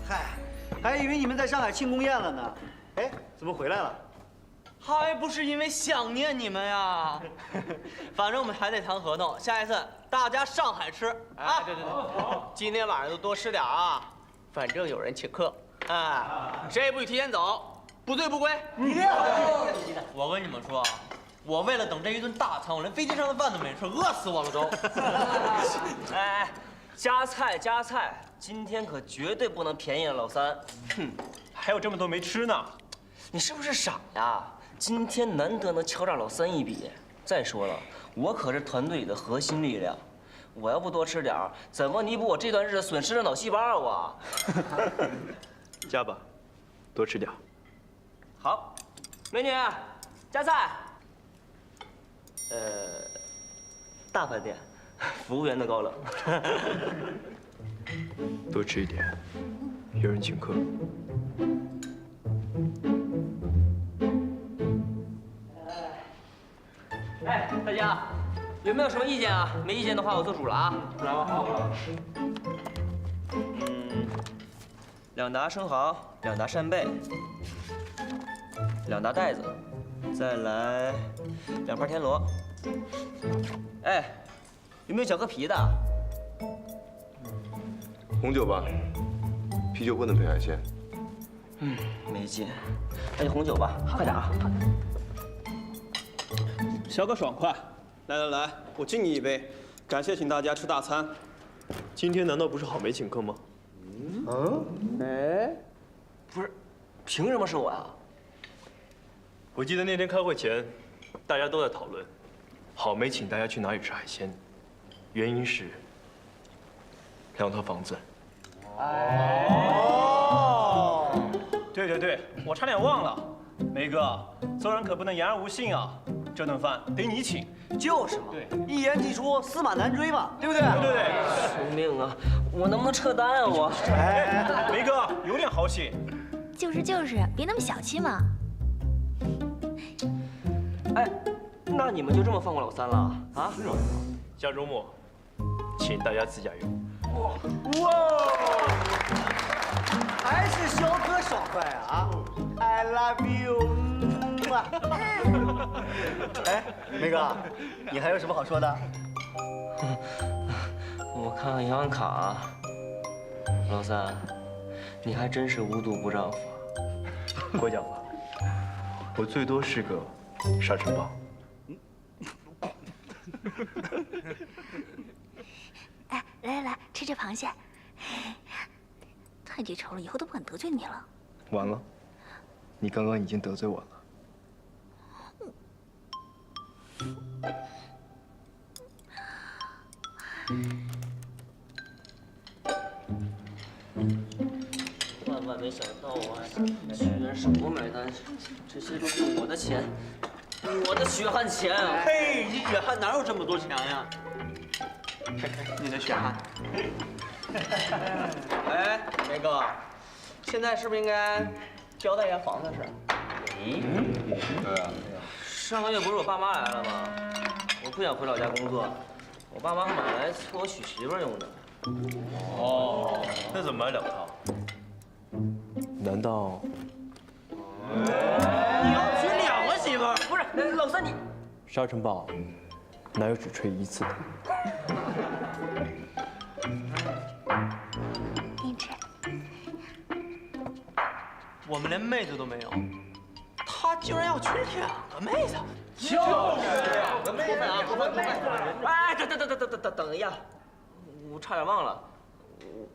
嗨，还以为你们在上海庆功宴了呢，哎，怎么回来了？还不是因为想念你们呀！反正我们还得谈合同，下一次大家上海吃啊！对，今天晚上就多吃点啊，反正有人请客，哎，谁也不许提前走，不醉不归。我跟你们说，我为了等这一顿大餐，我连飞机上的饭都没吃，饿死我了都。哎，加菜加菜，今天可绝对不能便宜了老三。哼，还有这么多没吃呢，你是不是傻呀？今天难得能敲诈老三一笔。再说了，我可是团队里的核心力量，我要不多吃点儿，怎么弥补我这段日子损失的脑细胞啊？加吧，多吃点。好，美女，加菜。大饭店，服务员的高冷。多吃一点，有人请客。哎，大家有没有什么意见啊？没意见的话，我做主了啊。来吧，好。2打生蚝，2打扇贝，2打带子，再来2盘田螺。哎，有没有小割皮的？红酒吧，啤酒不能配海鲜。没劲，那就红酒吧，快点啊！小哥爽快，来，我敬你一杯，感谢请大家吃大餐。今天难道不是郝梅请客吗？哎，不是，凭什么是我呀？我记得那天开会前，大家都在讨论，郝梅请大家去哪里吃海鲜，原因是2套房子。对，我差点忘了，梅哥，做人可不能言而无信啊。这顿饭得你请。就是嘛，对，一言既出，驷马难追嘛，对不对？对。救命啊！我能不能撤单啊我？哎，梅哥有点好心。就是，别那么小气嘛。哎，那你们就这么放过老三了啊？下周末，请大家自驾游。哇，还是肖哥爽快啊 ！I love you。哎，梅哥，你还有什么好说的？我看看银行卡，老三，你还真是无毒不丈夫。过奖了，我最多是个沙尘暴。哎，来，吃这螃蟹。太记仇了，以后都不敢得罪你了。完了，你刚刚已经得罪我了。万没想到啊，居然是我买单，这些都是我的钱，我的血汗钱啊！嘿，你血汗哪有这么多钱呀？你的血汗。哎，梅哥，现在是不是应该交代一下房子的事？对啊。上个月不是我爸妈来了吗？我不想回老家工作，我爸妈买来撮合我娶媳妇用的。哦，那怎么买2套？难道你要娶2个媳妇？不是，老三你。沙尘暴哪有只吹1次的？你吃。我们连妹子都没有，他竟然要娶2个妹子。就是2个妹子啊！哎，等一下，我差点忘了，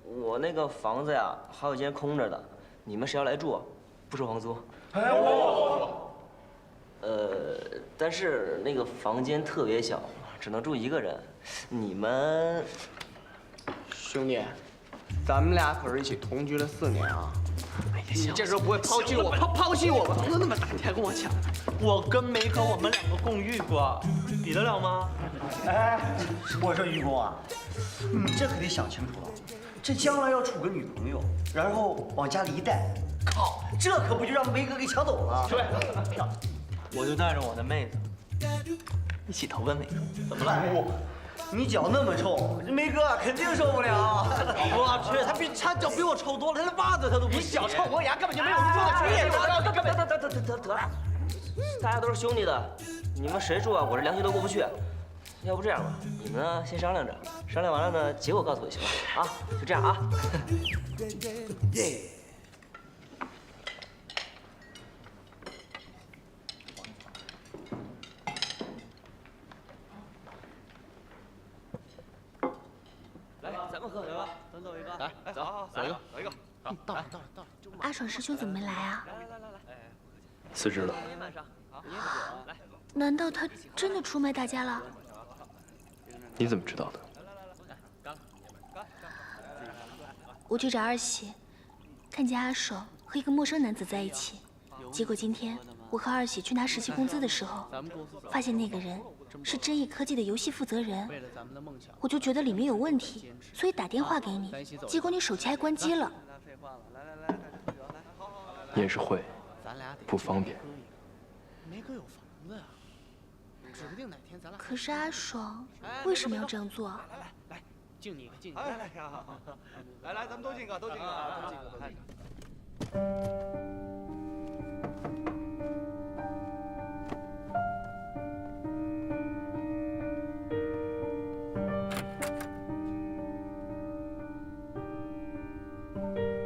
我那个房子呀，还有间空着的，你们谁要来住，不收房租。哎我。但是那个房间特别小，只能住1个人。你们，兄弟，咱们俩可是一起同居了4年啊！你这时候不会抛弃我，抛弃我吧？房子那么大，你还跟我抢？我跟梅哥我们2个共浴过，比得了吗？哎，我说于公啊，你这可得想清楚了，这将来要处个女朋友，然后往家里一带，靠，这可不就让梅哥给抢走了？对，我就带着我的妹子一起投奔梅哥，怎么了？你脚那么臭，这梅哥肯定受不了。我去，他脚比我臭多了，他的袜子他都不洗。你脚臭磨牙，根本就没有入住的权利。得，大家都是兄弟的，你们谁住啊？我这良心都过不去。要不这样吧，你们呢先商量着，商量完了呢，结果告诉我就行了啊，就这样啊。咱们喝吧，咱走一个。来，走一个，走一个。好，到了。阿爽师兄怎么没来啊？辞职了。难道他真的出卖大家了？你怎么知道的？我去找二喜，看见阿爽和一个陌生男子在一起，结果今天我和二喜去拿实习工资的时候，发现那个人是真意科技的游戏负责人，我就觉得里面有问题，所以打电话给你，结果你手机还关机了。你也是会，不方便。梅哥有房子呀，指不定哪天咱俩。可是阿爽为什么要这样做啊？来，敬你一个，敬你一个。来，咱们都敬个，都敬个。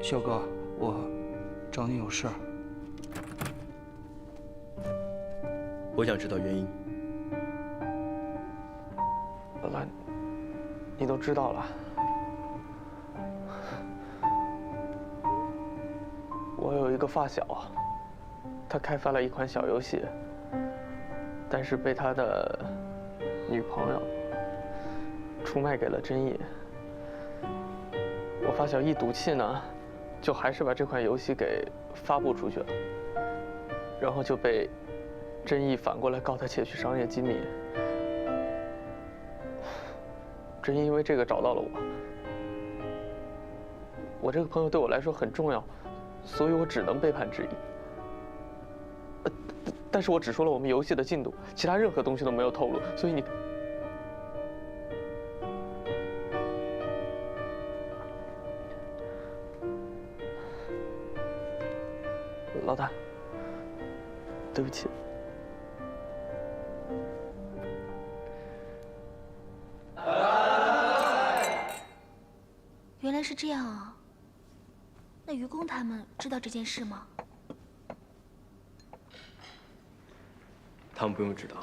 小哥，我找你有事儿。我想知道原因。老大，你都知道了。我有一个发小，他开发了一款小游戏，但是被他的女朋友出卖给了真意。我发小一赌气呢，就还是把这款游戏给发布出去了，然后就被真意反过来告他窃取商业机密。真意因为这个找到了我，我这个朋友对我来说很重要，所以我只能背叛之意。但是我只说了我们游戏的进度，其他任何东西都没有透露，所以你。老大，对不起。原来是这样啊。那愚公他们知道这件事吗？他们不用知道。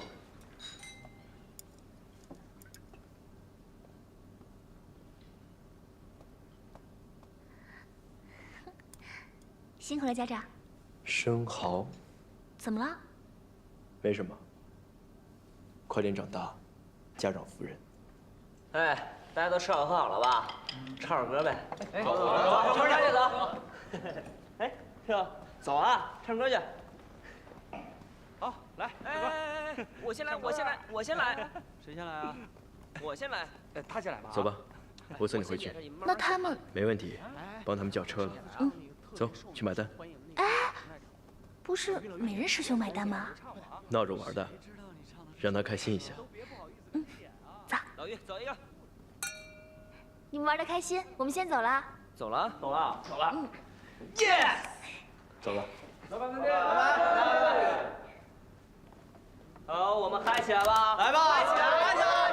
辛苦了，家长。生蚝？怎么了？没什么。快点长大，家长夫人。哎，大家都吃好喝好了吧？唱首歌呗。走，唱歌去走。哎，跳，走啊，唱歌去。好，来，哎，我先来。谁先来啊？我先来。他先来吧。走吧，我送你回去。那他们？没问题，帮他们叫车了。嗯。走，去买单。哎，不是美人师兄买单吗？闹着玩的，让他开心一下。嗯，走。老于，走一个。你们玩的开心，我们先走了。走了。嗯。Yes。走了。老板再见。拜拜。好，我们嗨起来吧！来吧，嗨起来！